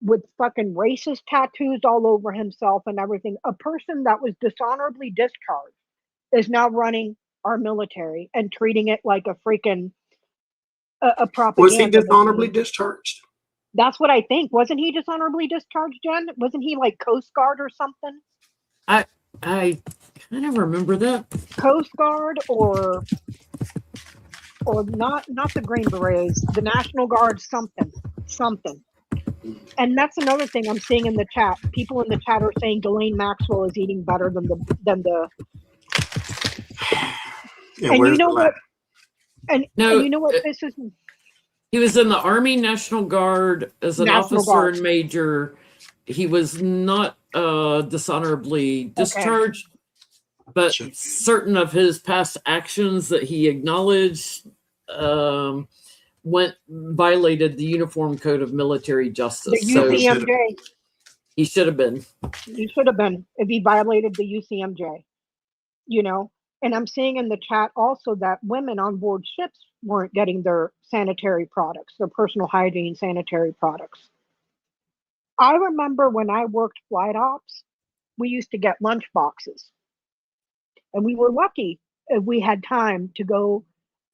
Speaker 1: with fucking racist tattoos all over himself and everything. A person that was dishonorably discharged is now running our military and treating it like a freaking a propaganda.
Speaker 2: Was he dishonorably discharged?
Speaker 1: That's what I think. Wasn't he dishonorably discharged, Jen? Wasn't he like Coast Guard or something?
Speaker 3: I kind of remember that.
Speaker 1: Coast Guard or not the Green Berets, the National Guard, something. And that's another thing I'm seeing in the chat. People in the chat are saying Ghislaine Maxwell is eating better than the.
Speaker 2: Yeah,
Speaker 1: and
Speaker 2: where's
Speaker 1: you know
Speaker 2: the
Speaker 1: what?
Speaker 2: lab?
Speaker 1: And you know what this is.
Speaker 3: He was in the Army National Guard as an
Speaker 1: National
Speaker 3: officer
Speaker 1: Guard.
Speaker 3: and major. He was not dishonorably discharged, but
Speaker 2: Sure.
Speaker 3: certain of his past actions that he acknowledged violated the Uniform Code of Military Justice.
Speaker 1: The
Speaker 3: So
Speaker 1: UCMJ.
Speaker 3: he should have been.
Speaker 1: He should have been if he violated the UCMJ. You know, and I'm seeing in the chat also that women on board ships weren't getting their sanitary products, their personal hygiene sanitary products. I remember when I worked flight ops, we used to get lunch boxes. And we were lucky if we had time to go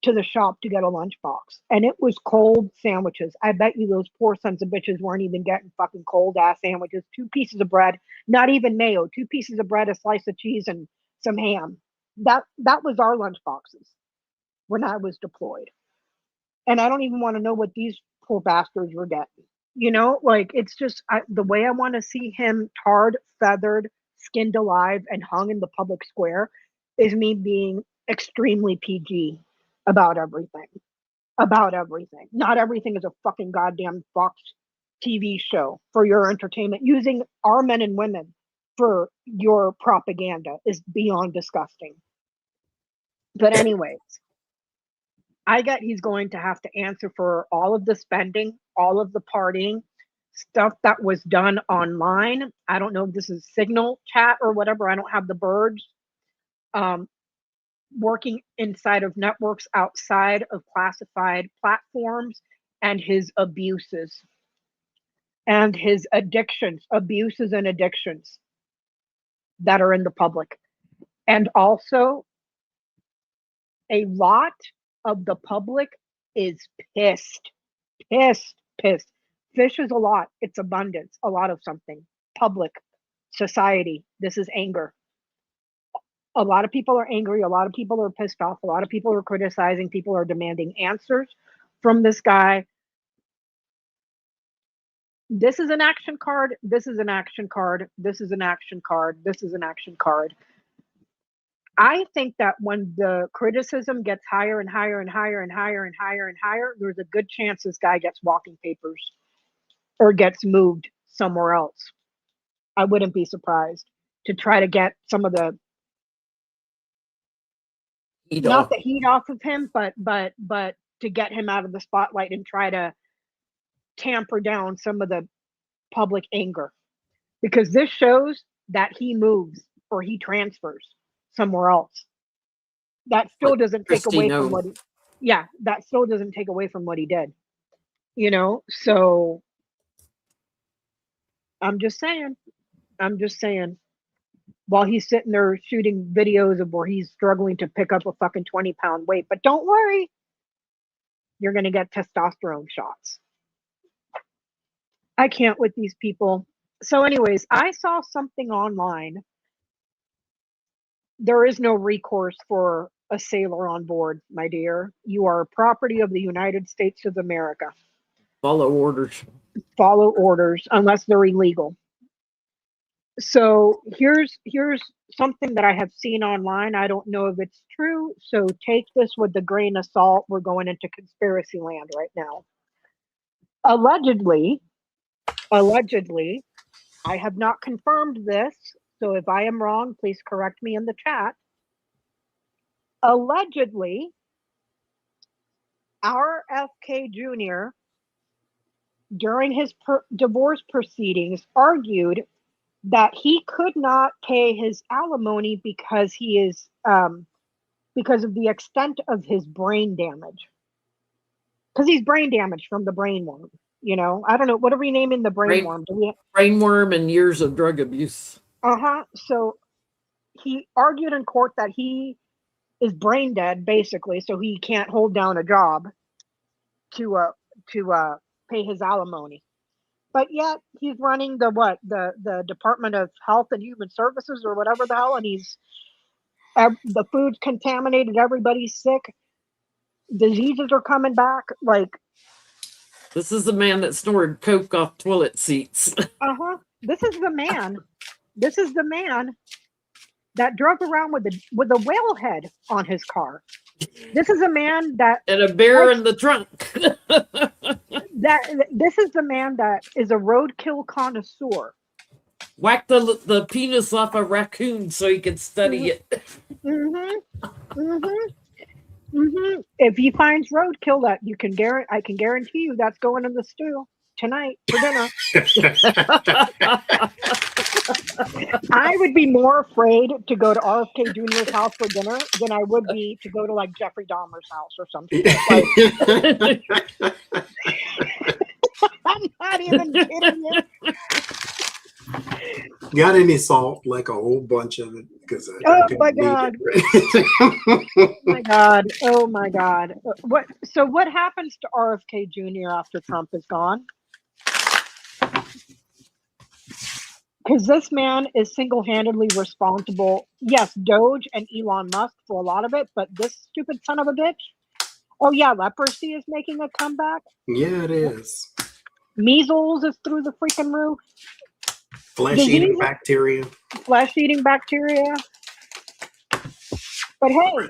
Speaker 1: to the shop to get a lunch box. And it was cold sandwiches. I bet you those poor sons of bitches weren't even getting fucking cold ass sandwiches. 2 pieces of bread, not even mayo, 2 pieces of bread, a slice of cheese, and some ham. That was our lunch boxes when I was deployed. And I don't even want to know what these poor bastards were getting. You know, like it's just the way I want to see him tarred, feathered, skinned alive, and hung in the public square is me being extremely PG about everything. About everything. Not everything is a fucking goddamn Fox TV show for your entertainment. Using our men and women for your propaganda is beyond disgusting. But anyways, I get he's going to have to answer for all of the spending, all of the partying, stuff that was done online. I don't know if this is Signal chat or whatever. I don't have the birds. Working inside of networks outside of classified platforms, and his abuses and his abuses and addictions that are in the public. And also, a lot of the public is pissed. Fish is a lot. It's abundance, a lot of something. Public, society, this is anger. A lot of people are angry. A lot of people are pissed off. A lot of people are criticizing. People are demanding answers from this guy. This is an action card. This is an action card. This is an action card. This is an action card. I think that when the criticism gets higher and higher and higher and higher and higher and higher, there's a good chance this guy gets walking papers or gets moved somewhere else. I wouldn't be surprised to try to get some of the not the heat off of him, but to get him out of the spotlight and try to tamper down some of the public anger, because this shows that he moves or he transfers somewhere else. That still doesn't take away from what that still doesn't take away from what he did. You know, so I'm just saying. While he's sitting there shooting videos of where he's struggling to pick up a fucking 20-pound weight. But don't worry, you're going to get testosterone shots. I can't with these people. So anyways, I saw something online. There is no recourse for a sailor on board, my dear. You are property of the United States of America.
Speaker 3: Follow orders.
Speaker 1: Follow orders unless they're illegal. So here's something that I have seen online. I don't know if it's true, so take this with a grain of salt. We're going into conspiracy land right now. Allegedly, I have not confirmed this, so if I am wrong, please correct me in the chat. Allegedly, RFK Jr., during his divorce proceedings, argued that he could not pay his alimony because he is because of the extent of his brain damage. Because he's brain damaged from the brainworm. You know, I don't know. What are we naming the brainworm?
Speaker 3: Brainworm and years of drug abuse.
Speaker 1: So he argued in court that he is brain dead, basically, so he can't hold down a job to pay his alimony. But yet he's running the Department of Health and Human Services or whatever the hell, and the food's contaminated, everybody's sick, diseases are coming back. Like,
Speaker 3: this is the man that snorted coke off toilet seats.
Speaker 1: This is the man. This is the man that drove around with a whale head on his car. This is a man that
Speaker 3: and a bear in the trunk.
Speaker 1: This is the man that is a roadkill connoisseur.
Speaker 3: Whack the penis off a raccoon so he can study it.
Speaker 1: If he finds roadkill, that I can guarantee you that's going in the stew tonight for dinner. I would be more afraid to go to RFK Jr.'s house for dinner than I would be to go to like Jeffrey Dahmer's house or something. Like, I'm not even kidding you.
Speaker 2: Got any salt? Like a whole bunch of it, because
Speaker 1: oh my god! Oh my god! What happens to RFK Jr. after Trump is gone? Because this man is single-handedly responsible. Yes, Doge and Elon Musk for a lot of it, but this stupid son of a bitch. Oh yeah, leprosy is making a comeback.
Speaker 2: Yeah, it is.
Speaker 1: Measles is through the freaking roof.
Speaker 2: Flesh-eating bacteria.
Speaker 1: Flesh-eating bacteria. But hey,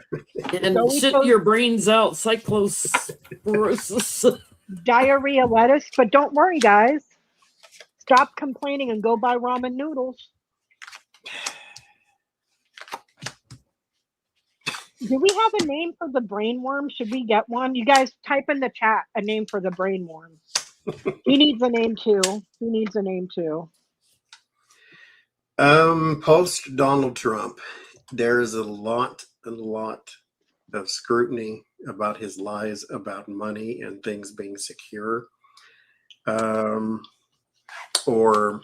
Speaker 3: and shit your brains out, cyclosporosis,
Speaker 1: diarrhea, lettuce. But don't worry, guys. Stop complaining and go buy ramen noodles. Do we have a name for the brainworm? Should we get one? You guys type in the chat a name for the brainworm. He needs a name too.
Speaker 2: Post Donald Trump, there's a lot of scrutiny about his lies about money and things being secure, or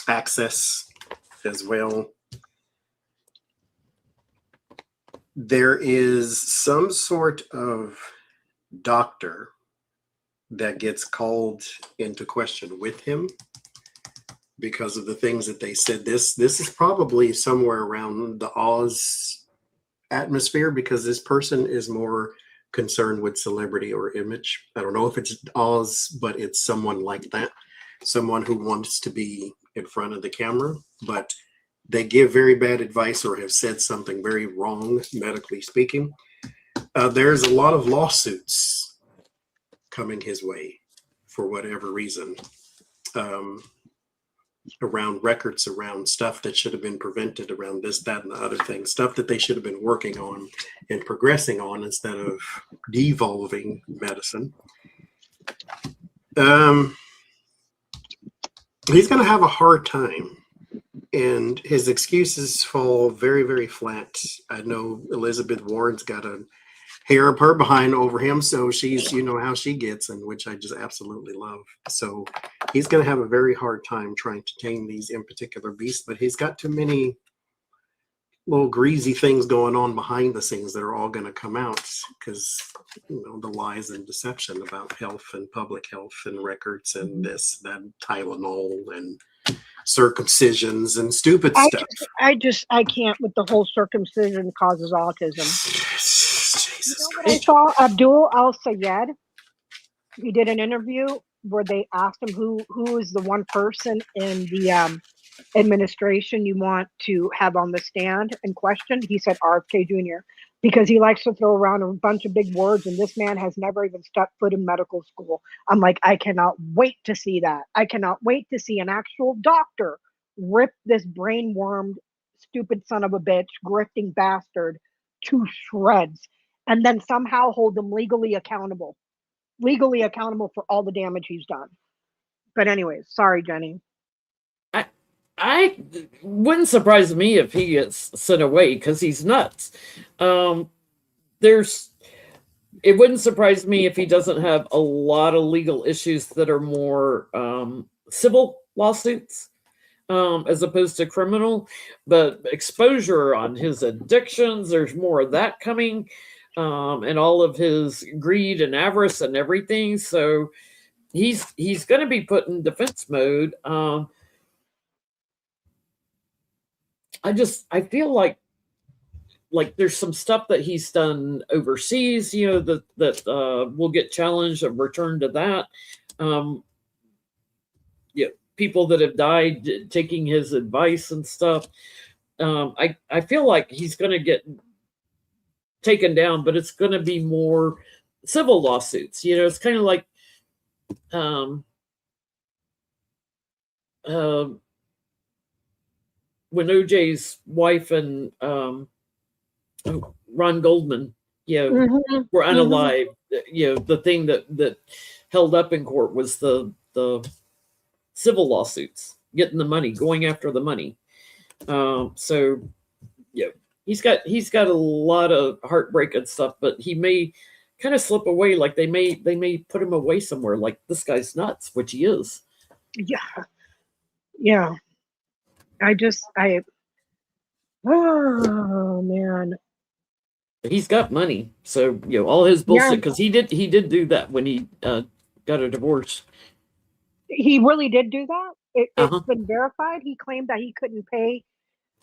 Speaker 2: access as well. There is some sort of doctor that gets called into question with him because of the things that they said. This is probably somewhere around the Oz atmosphere, because this person is more concerned with celebrity or image. I don't know if it's Oz, but it's someone like that, someone who wants to be in front of the camera, but they give very bad advice or have said something very wrong, medically speaking. There's a lot of lawsuits coming his way for whatever reason, around records, around stuff that should have been prevented, around this, that, and the other thing, stuff that they should have been working on and progressing on instead of devolving medicine. He's going to have a hard time, and his excuses fall very, very flat. I know Elizabeth Warren's got a hair of her behind over him, so she's, you know how she gets, and which I just absolutely love. So he's going to have a very hard time trying to tame these in particular beasts, but he's got too many little greasy things going on behind the scenes that are all going to come out, because, you know, the lies and deception about health and public health and records and this, that, Tylenol and circumcisions and stupid stuff.
Speaker 1: I can't with the whole circumcision causes autism. You know what I saw? Abdul Al-Sayed, he did an interview where they asked him who is the one person in the administration you want to have on the stand and question? He said RFK Jr. because he likes to throw around a bunch of big words, and this man has never even stepped foot in medical school. I'm like, I cannot wait to see that. I cannot wait to see an actual doctor rip this brain-wormed, stupid son of a bitch, grifting bastard to shreds, and then somehow hold him legally accountable for all the damage he's done. But anyways, sorry, Jenny.
Speaker 3: I wouldn't surprise me if he gets sent away because he's nuts. It wouldn't surprise me if he doesn't have a lot of legal issues that are more civil lawsuits as opposed to criminal. But exposure on his addictions, there's more of that coming, and all of his greed and avarice and everything. So he's going to be put in defense mode. I feel like there's some stuff that he's done overseas, that will get challenged and returned to that. People that have died taking his advice and stuff. I feel like he's going to get taken down, but it's going to be more civil lawsuits. It's kind of like when OJ's wife and Ron Goldman, were unalive. The thing that held up in court was the civil lawsuits, getting the money, going after the money. So he's got a lot of heartbreak and stuff, but he may kind of slip away. Like they may put him away somewhere. Like, this guy's nuts, which he is.
Speaker 1: Yeah. Oh man.
Speaker 3: He's got money, so all his bullshit, because he did do that when he got a divorce.
Speaker 1: He really did do that. It's been verified. He claimed that he couldn't pay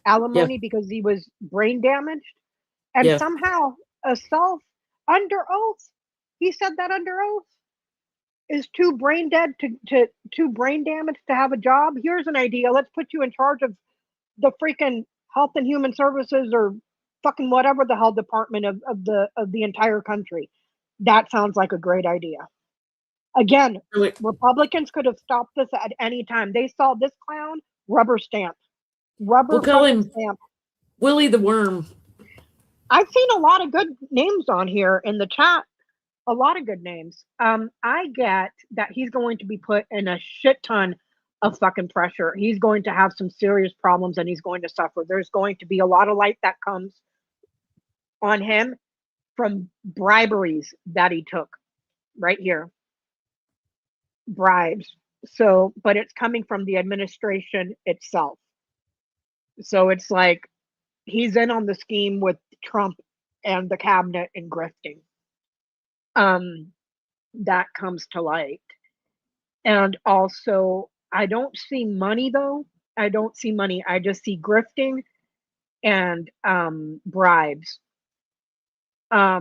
Speaker 1: alimony because he was brain damaged, and somehow under oath, he said that under oath, is too brain dead to too brain damaged to have a job. Here's an idea. Let's put you in charge of the freaking Health and Human Services or fucking whatever the hell department of the entire country. That sounds like a great idea. Again, Republicans could have stopped this at any time. They saw this clown, rubber stamp. We'll call him stamp.
Speaker 3: Willie the Worm.
Speaker 1: I've seen a lot of good names on here in the chat. A lot of good names. I get that he's going to be put in a shit ton of fucking pressure. He's going to have some serious problems and he's going to suffer. There's going to be a lot of light that comes on him from briberies that he took right here. Bribes. So, but it's coming from the administration itself. So it's like he's in on the scheme with Trump and the cabinet and grifting. That comes to light. And also, I don't see money though. I don't see money. I just see grifting and bribes. I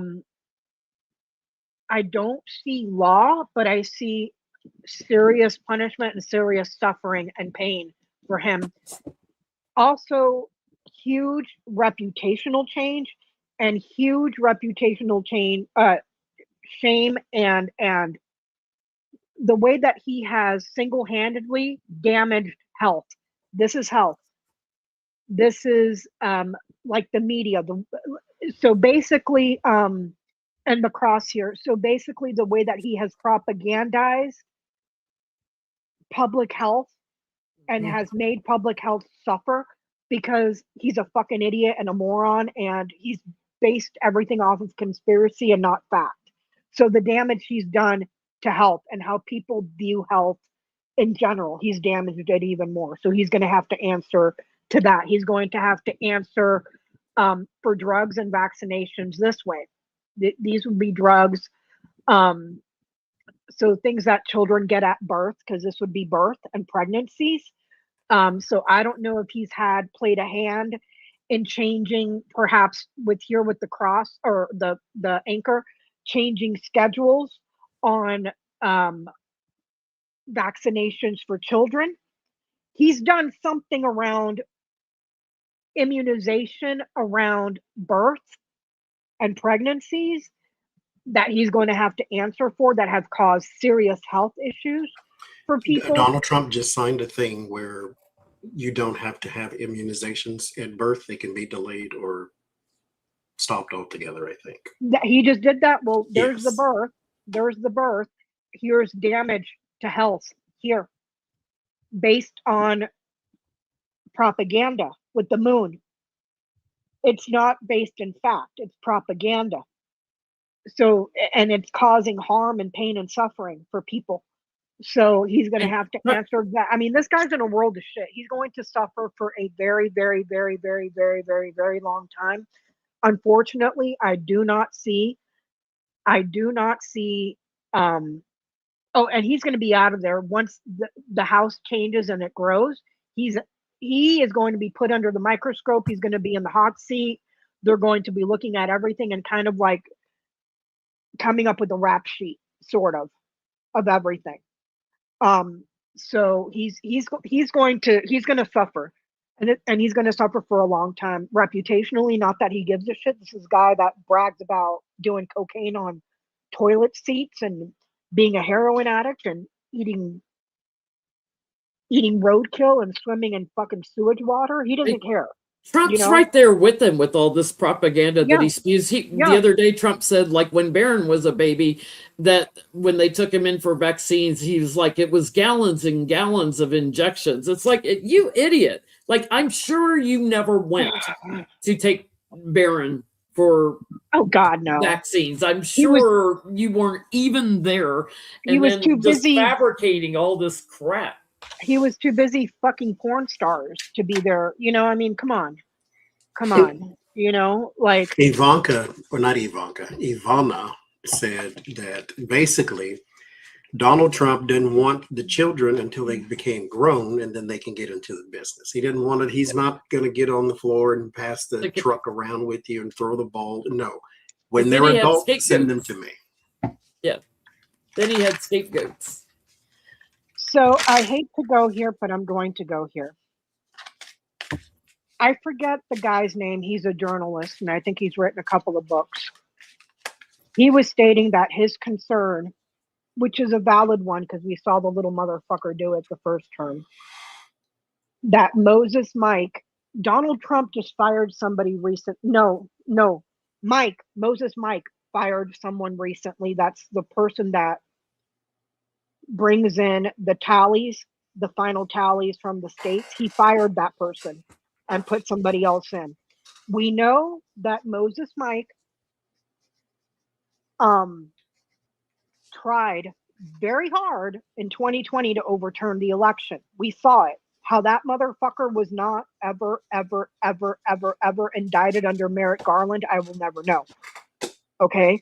Speaker 1: don't see law, but I see serious punishment and serious suffering and pain for him. Also, huge reputational change and huge reputational shame and the way that he has single-handedly damaged health. This is health. This is like the media. So basically, and the cross here. So basically, the way that he has propagandized public health and has made public health suffer because he's a fucking idiot and a moron, and he's based everything off of conspiracy and not fact. So the damage he's done to health and how people view health in general, he's damaged it even more. So he's going to have to answer to that. He's going to have to answer for drugs and vaccinations this way. These would be drugs. So things that children get at birth, because this would be birth and pregnancies. So I don't know if he's played a hand in changing, perhaps with the cross or the anchor, changing schedules on vaccinations for children. he's done something around immunization around birth and pregnancies that he's going to have to answer for that have caused serious health issues for people.
Speaker 2: Donald Trump just signed a thing where you don't have to have immunizations at birth. They can be delayed or stopped altogether, I think.
Speaker 1: He just did that. Well, there's
Speaker 2: Yes.
Speaker 1: the birth. There's the birth. Here's damage to health here based on propaganda with the moon. It's not based in fact, it's propaganda. So, and it's causing harm and pain and suffering for people. So he's going to have to answer that. I mean, this guy's in a world of shit. He's going to suffer for a very, very, very, very, very, very, very long time. Unfortunately, I do not see, oh, and he's going to be out of there once the house changes and it grows. He is going to be put under the microscope. He's going to be in the hot seat. They're going to be looking at everything and kind of like coming up with a rap sheet, sort of everything. So he's going to suffer, and he's going to suffer for a long time reputationally. Not that he gives a shit. This is a guy that brags about doing cocaine on toilet seats and being a heroin addict and eating roadkill and swimming in fucking sewage water. He doesn't care.
Speaker 3: Trump's right there with him with all this propaganda that he spews. The other day, Trump said, like, when Barron was a baby, that when they took him in for vaccines, he was like, it was gallons and gallons of injections. It's like, you idiot. Like, I'm sure you never went to take Barron for vaccines. I'm sure you weren't even there. And
Speaker 1: he was too busy
Speaker 3: fabricating all this crap.
Speaker 1: He was too busy fucking porn stars to be there. You know, I mean, come on. You know, like
Speaker 2: Ivana said that basically Donald Trump didn't want the children until they became grown and then they can get into the business. He didn't want it. He's not going to get on the floor and pass the truck around with you and throw the ball. No. When they're adults, send them to me.
Speaker 3: Yeah. Then he had scapegoats.
Speaker 1: So I hate to go here, but I'm going to go here. I forget the guy's name. He's a journalist, and I think he's written a couple of books. He was stating that his concern, which is a valid one because we saw the little motherfucker do it the first term, that Moses Mike, Donald Trump just fired somebody recent. Moses Mike fired someone recently. That's the person that brings in the tallies, the final tallies from the states. He fired that person and put somebody else in. We know that Moses Mike tried very hard in 2020 to overturn the election. We saw it, how that motherfucker was not ever indicted under Merrick Garland. I will never know. Okay.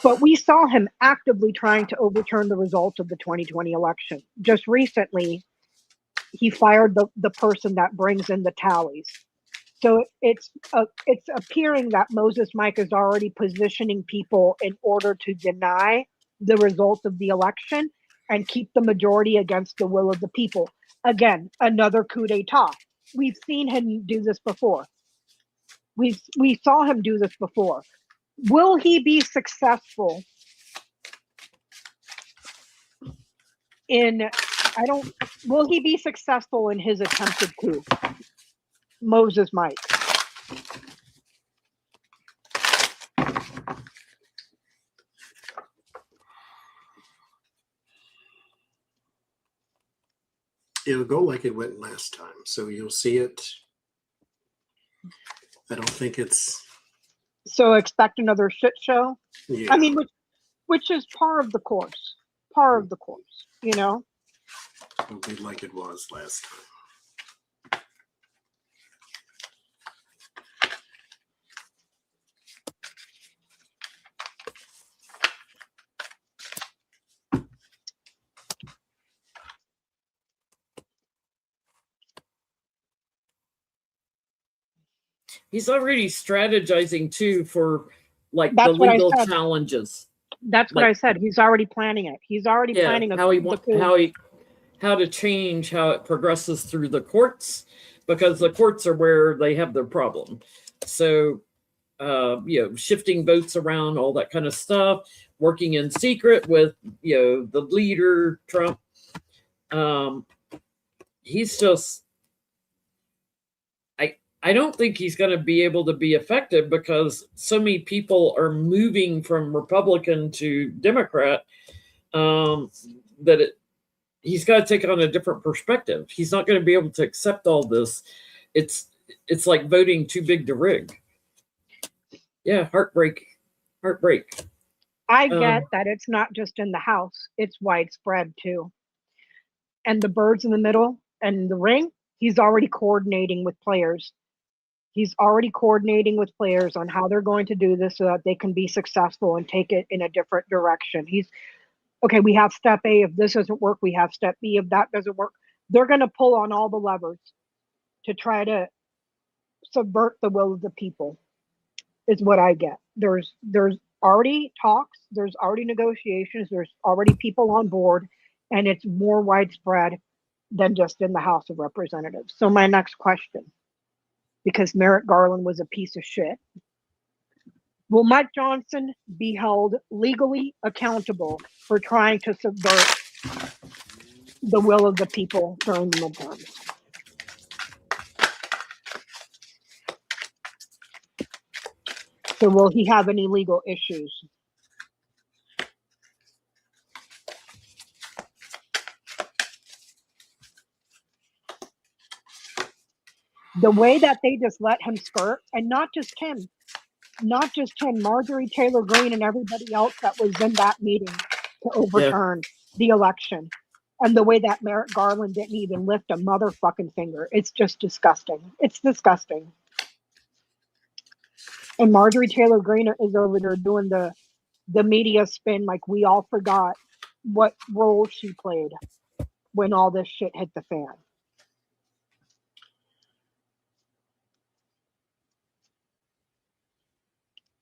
Speaker 1: But we saw him actively trying to overturn the results of the 2020 election. Just recently, he fired the person that brings in the tallies. So it's appearing that Moses Mike is already positioning people in order to deny the results of the election and keep the majority against the will of the people. Again, another coup d'etat. We've seen him do this before. We saw him do this before. Will he be successful will he be successful in his attempted coup? Moses Mike.
Speaker 2: It'll go like it went last time. So you'll see it. I don't think it's.
Speaker 1: So expect another shit show.
Speaker 2: Yeah.
Speaker 1: I mean, which is par of the course, you know?
Speaker 2: It'll be like it was last time.
Speaker 3: He's already strategizing too for like the legal challenges.
Speaker 1: That's what I said. He's already planning it. He's already planning
Speaker 3: how he how to change how it progresses through the courts, because the courts are where they have their problem. So, shifting votes around, all that kind of stuff, working in secret with, the leader, Trump. He's just, I don't think he's going to be able to be effective because so many people are moving from Republican to Democrat, that he's got to take on a different perspective. He's not going to be able to accept all this. It's like voting too big to rig. Yeah, heartbreak.
Speaker 1: I get that it's not just in the House, it's widespread too. And the birds in the middle and the ring, he's already coordinating with players. He's already coordinating with players on how they're going to do this so that they can be successful and take it in a different direction. Okay, we have step A. If this doesn't work, we have step B. If that doesn't work, they're going to pull on all the levers to try to subvert the will of the people, is what I get. There's already talks, there's already negotiations, there's already people on board, and it's more widespread than just in the House of Representatives. So my next question, because Merrick Garland was a piece of shit, will Mike Johnson be held legally accountable for trying to subvert the will of the people during the midterms? So will he have any legal issues? The way that they just let him skirt, and not just him, Marjorie Taylor Greene and everybody else that was in that meeting to overturn the election. And the way that Merrick Garland didn't even lift a motherfucking finger. It's just disgusting. It's disgusting. And Marjorie Taylor Greene is over there doing the media spin like we all forgot what role she played when all this shit hit the fan.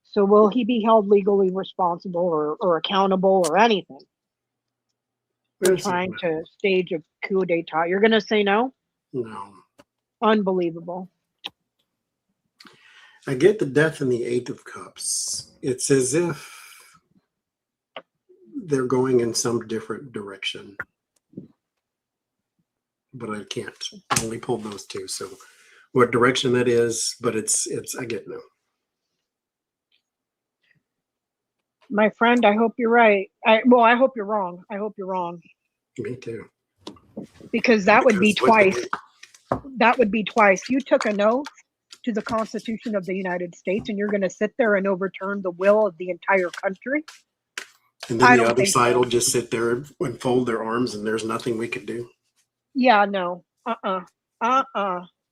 Speaker 1: So will he be held legally responsible or accountable or anything for trying to stage a coup d'etat? You're going to say no?
Speaker 2: No.
Speaker 1: Unbelievable.
Speaker 2: I get the Death in the Eight of Cups. It's as if they're going in some different direction. But I can't. I only pulled those two. So what direction that is, but it's I get no.
Speaker 1: My friend, I hope you're right. I hope you're wrong. I hope you're wrong.
Speaker 2: Me too.
Speaker 1: Because that would be twice. That would be twice. You took an oath to the Constitution of the United States, and you're going to sit there and overturn the will of the entire country?
Speaker 2: And then the other side will just sit there and fold their arms, and there's nothing we could do.
Speaker 1: Yeah, no.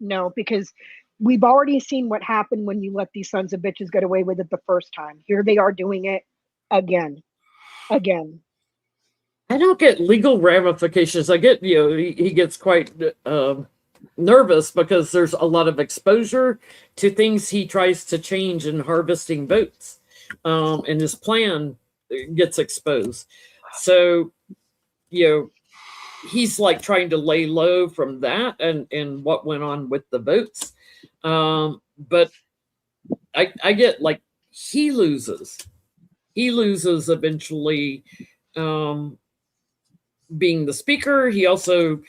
Speaker 1: No, because we've already seen what happened when you let these sons of bitches get away with it the first time. Here they are doing it again. I
Speaker 3: don't get legal ramifications. I get, he gets quite nervous because there's a lot of exposure to things he tries to change in harvesting votes, and his plan gets exposed. So, he's like trying to lay low from that and what went on with the votes. But I get like he loses eventually, being the speaker. He also,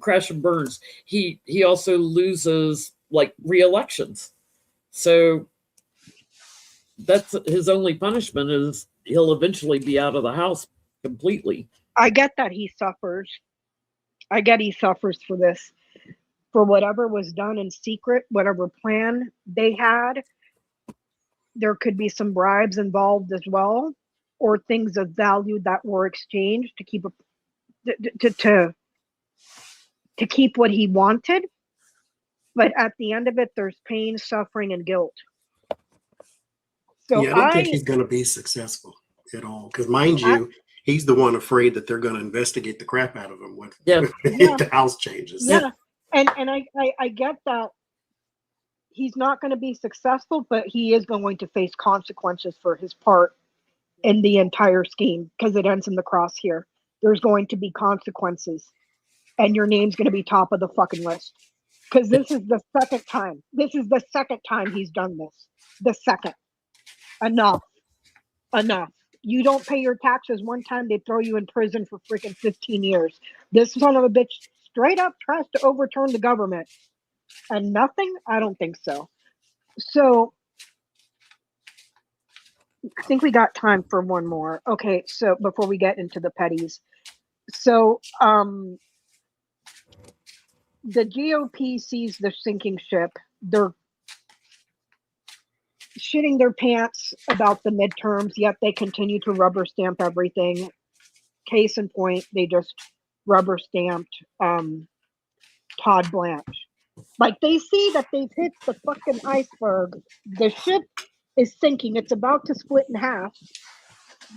Speaker 3: crash and burns. He also loses like re-elections. So that's his only punishment, is he'll eventually be out of the House completely.
Speaker 1: I get that he suffers. I get he suffers for this, for whatever was done in secret, whatever plan they had. There could be some bribes involved as well, or things of value that were exchanged to keep to keep what he wanted. But at the end of it, there's pain, suffering, and guilt. So
Speaker 2: I don't think he's going to be successful at all. Because mind you, he's the one afraid that they're going to investigate the crap out of him when the House changes.
Speaker 1: Yeah, and I get that he's not going to be successful, but he is going to face consequences for his part in the entire scheme, because it ends in the crosshair. There's going to be consequences and your name's going to be top of the fucking list. Because this is the second time. This is the second time he's done this. The second. Enough. Enough. You don't pay your taxes one time, they throw you in prison for freaking 15 years. This son of a bitch straight up tries to overturn the government. And nothing? I don't think so. So, I think we got time for one more. Okay, so before we get into the petties. So, the GOP sees the sinking ship. They're shitting their pants about the midterms, yet they continue to rubber stamp everything. Case in point, they just rubber stamped Todd Blanche. Like, they see that they've hit the fucking iceberg. The ship is sinking. It's about to split in half.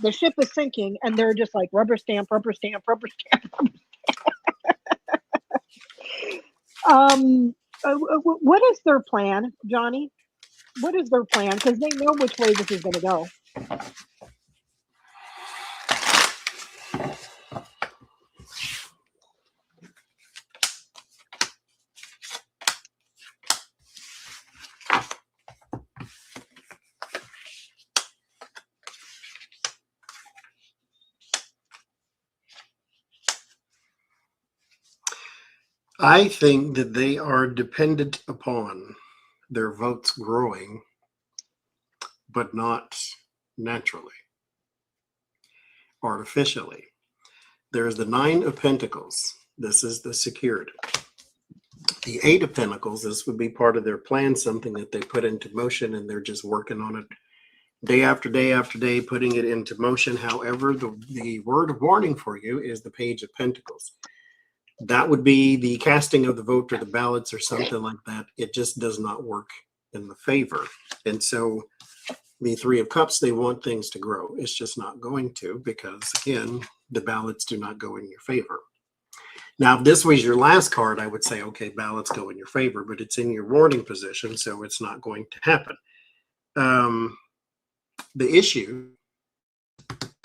Speaker 1: The ship is sinking, and they're just like rubber stamp, rubber stamp, rubber stamp. What is their plan, Johnny? What is their plan? Because they know which way this is going to go.
Speaker 2: I think that they are dependent upon their votes growing, but not naturally, artificially. There's the 9 of Pentacles. This is the security. The 8 of Pentacles, this would be part of their plan, something that they put into motion, and they're just working on it day after day after day, putting it into motion. However, the word of warning for you is the Page of Pentacles. That would be the casting of the vote or the ballots or something like that. It just does not work in the favor. And so the 3 of Cups, they want things to grow. It's just not going to, because again, the ballots do not go in your favor. Now, if this was your last card, I would say, okay, ballots go in your favor, but it's in your warning position, so it's not going to happen. The issue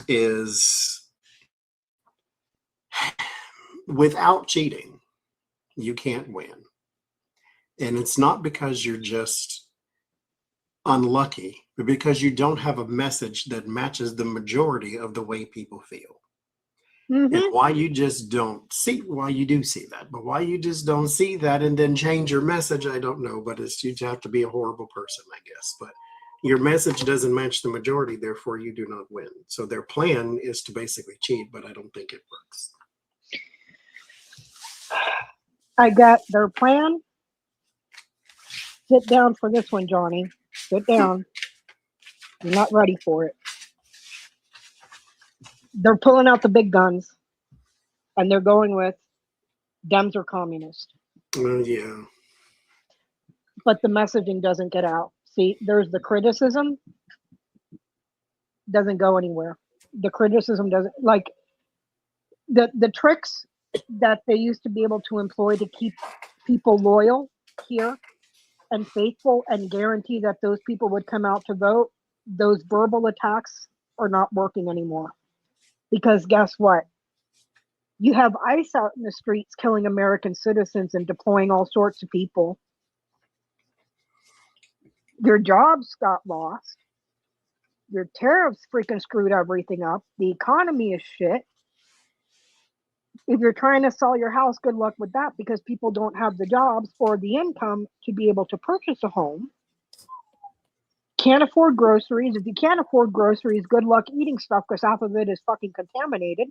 Speaker 2: is, without cheating, you can't win. And it's not because you're just unlucky, but because you don't have a message that matches the majority of the way people feel.
Speaker 1: Mm-hmm.
Speaker 2: And why you just don't see, why you do see that, but why you just don't see that and then change your message, I don't know. But it's, you have to be a horrible person, I guess. But your message doesn't match the majority, therefore you do not win. So their plan is to basically cheat, but I don't think it works.
Speaker 1: I got their plan. Sit down for this one, Johnny. Sit down. You're not ready for it. They're pulling out the big guns, and they're going with Dems are communist.
Speaker 2: Yeah.
Speaker 1: But the messaging doesn't get out. See, there's the criticism. Doesn't go anywhere. The criticism doesn't, like, the tricks that they used to be able to employ to keep people loyal here and faithful and guarantee that those people would come out to vote, those verbal attacks are not working anymore. Because guess what? You have ICE out in the streets killing American citizens and deploying all sorts of people. Your jobs got lost. Your tariffs freaking screwed everything up. The economy is shit. If you're trying to sell your house, good luck with that, because people don't have the jobs or the income to be able to purchase a home. Can't afford groceries. If you can't afford groceries, good luck eating stuff, because half of it is fucking contaminated.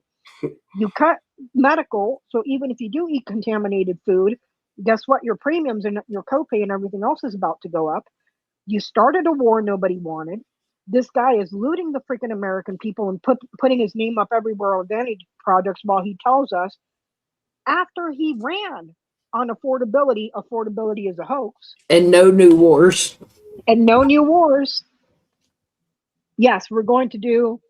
Speaker 1: You cut medical, so even if you do eat contaminated food, guess what? Your premiums and your copay and everything else is about to go up. You started a war nobody wanted. This guy is looting the freaking American people and putting his name up everywhere on vanity projects, while he tells us after he ran on affordability is a hoax.
Speaker 3: And no new wars.
Speaker 1: And no new wars. Yes, we're going to do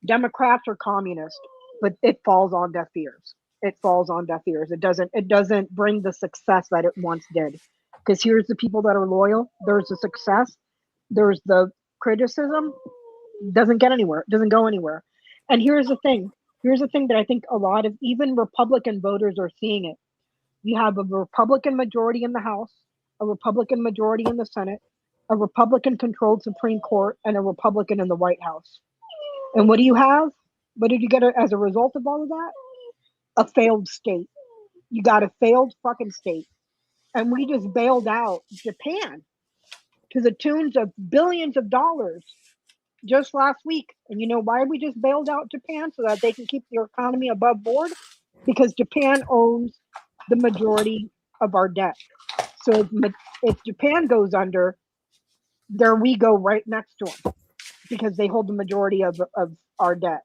Speaker 1: Democrats or communists, but it falls on deaf ears. It falls on deaf ears. It doesn't bring the success that it once did. Because here's the people that are loyal. There's the success. There's the criticism. Doesn't get anywhere. Doesn't go anywhere. And here's the thing. Here's the thing that I think a lot of even Republican voters are seeing it. You have a Republican majority in the House, a Republican majority in the Senate, a Republican controlled Supreme Court, and a Republican in the White House. And what do you have? What did you get as a result of all of that? A failed state. You got a failed fucking state. And we just bailed out Japan to the tunes of billions of dollars just last week. And you know why we just bailed out Japan? So that they can keep their economy above board? Because Japan owns the majority of our debt. So if Japan goes under, there we go right next to them because they hold the majority of our debt.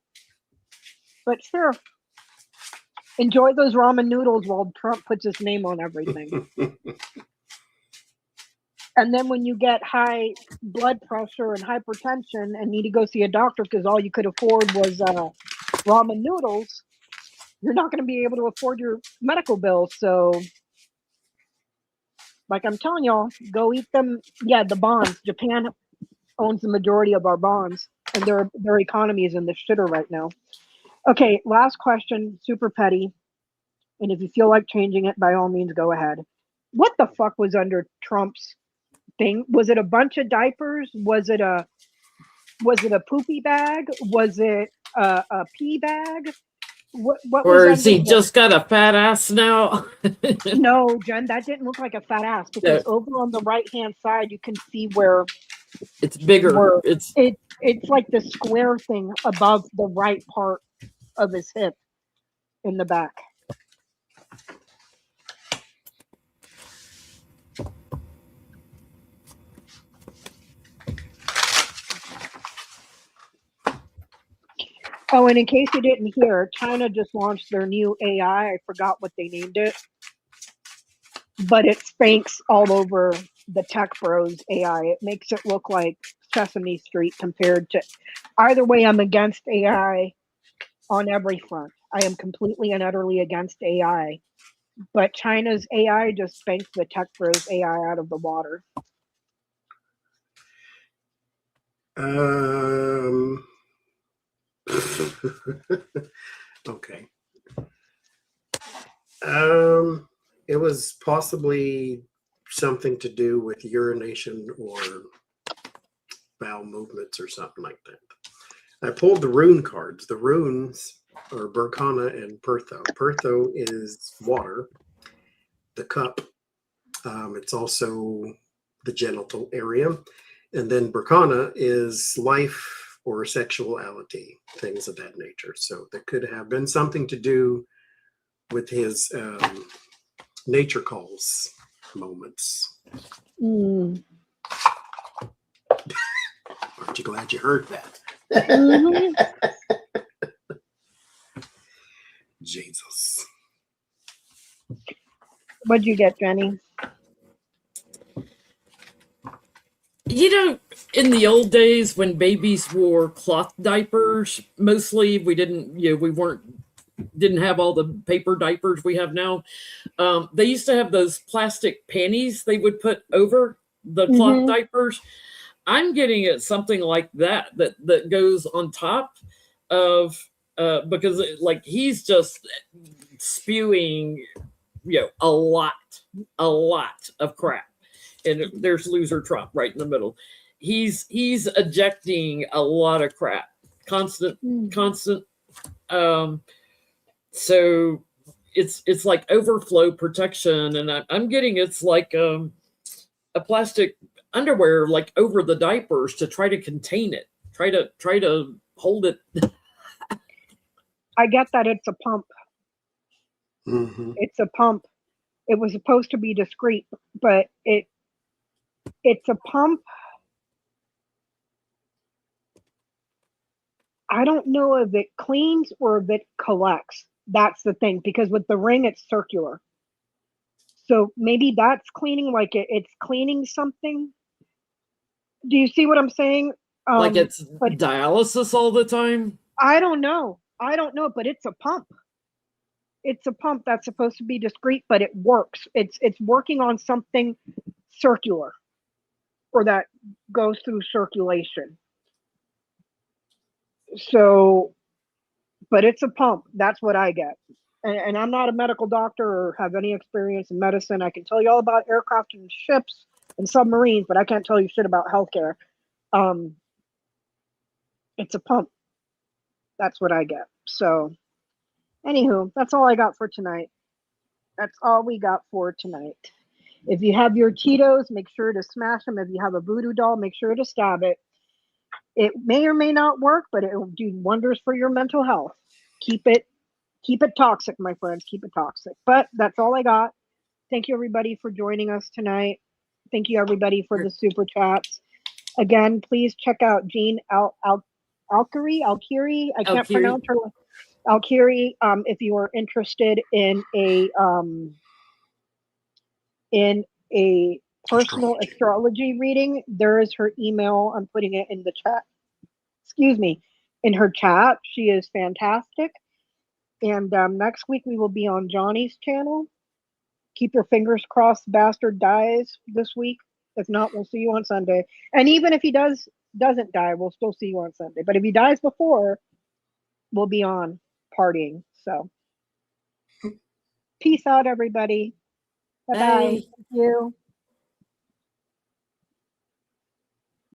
Speaker 1: But sure, enjoy those ramen noodles while Trump puts his name on everything. And then when you get high blood pressure and hypertension and need to go see a doctor because all you could afford was ramen noodles, you're not going to be able to afford your medical bills. So, like I'm telling y'all, go eat them. Yeah, the bonds. Japan owns the majority of our bonds, and their economy is in the shitter right now. Okay, last question, super petty. And if you feel like changing it, by all means, go ahead. What the fuck was under Trump's thing? Was it a bunch of diapers? Was it a poopy bag? Was it a pee bag? What
Speaker 3: Or
Speaker 1: was
Speaker 3: has he
Speaker 1: under
Speaker 3: just got a fat ass now?
Speaker 1: No, Jen, that didn't look like a fat ass because over on the right hand side you can see where
Speaker 3: it's bigger.
Speaker 1: It's like the square thing above the right part of his hip in the back. Oh, and in case you didn't hear, China just launched their new AI. I forgot what they named it, but it spanks all over the Tech Bros AI. It makes it look like Sesame Street compared to. Either way, I'm against AI on every front. I am completely and utterly against AI, but China's AI just spanked the Tech Bros AI out of the water.
Speaker 2: Okay. It was possibly something to do with urination or bowel movements or something like that. I pulled the rune cards. The runes are Berkana and Pertho. Pertho is water, the cup. It's also the genital area. And then Berkana is life or sexuality, things of that nature. So that could have been something to do with his nature calls moments.
Speaker 1: Mm.
Speaker 2: Aren't you glad you heard that?
Speaker 1: Mm-hmm.
Speaker 2: Jesus.
Speaker 1: What'd you get, Jenny?
Speaker 3: You know, in the old days when babies wore cloth diapers, mostly we didn't have all the paper diapers we have now. They used to have those plastic panties they would put over the cloth diapers. I'm getting it something like that goes on top of because he's just spewing a lot of crap. And there's loser Trump right in the middle. He's ejecting a lot of crap, constant. So it's like overflow protection, and I'm getting it's like a plastic underwear like over the diapers to try to contain it, try to hold it.
Speaker 1: I get that it's a pump.
Speaker 2: Mm-hmm.
Speaker 1: It's a pump. It was supposed to be discreet, but it's a pump. I don't know if it cleans or if it collects. That's the thing, because with the ring, it's circular. So maybe that's cleaning, like it's cleaning something. Do you see what I'm saying?
Speaker 3: Like it's dialysis all the time?
Speaker 1: I don't know, but it's a pump. It's a pump that's supposed to be discreet, but it works. It's working on something circular, or that goes through circulation. So but it's a pump. That's what I get. And I'm not a medical doctor or have any experience in medicine. I can tell you all about aircraft and ships and submarines, but I can't tell you shit about healthcare. It's a pump. That's what I get. So, anywho, that's all I got for tonight. That's all we got for tonight. If you have your Tito's, make sure to smash them. If you have a voodoo doll, make sure to stab it. It may or may not work, but it will do wonders for your mental health. Keep it toxic, my friends. Keep it toxic. But that's all I got. Thank you, everybody, for joining us tonight. Thank you, everybody, for the super chats. Again, please check out Jean Alkiri. I can't pronounce her. Alkiri. If you are interested in a personal astrology reading, there is her email. I'm putting it in the chat. Excuse me, in her chat. She is fantastic. And next week we will be on Johnny's channel. Keep your fingers crossed the bastard dies this week. If not, we'll see you on Sunday. And even if he doesn't die, we'll still see you on Sunday. But if he dies before, we'll be on partying. So peace out, everybody. Bye-bye.
Speaker 3: Bye.
Speaker 1: Thank you.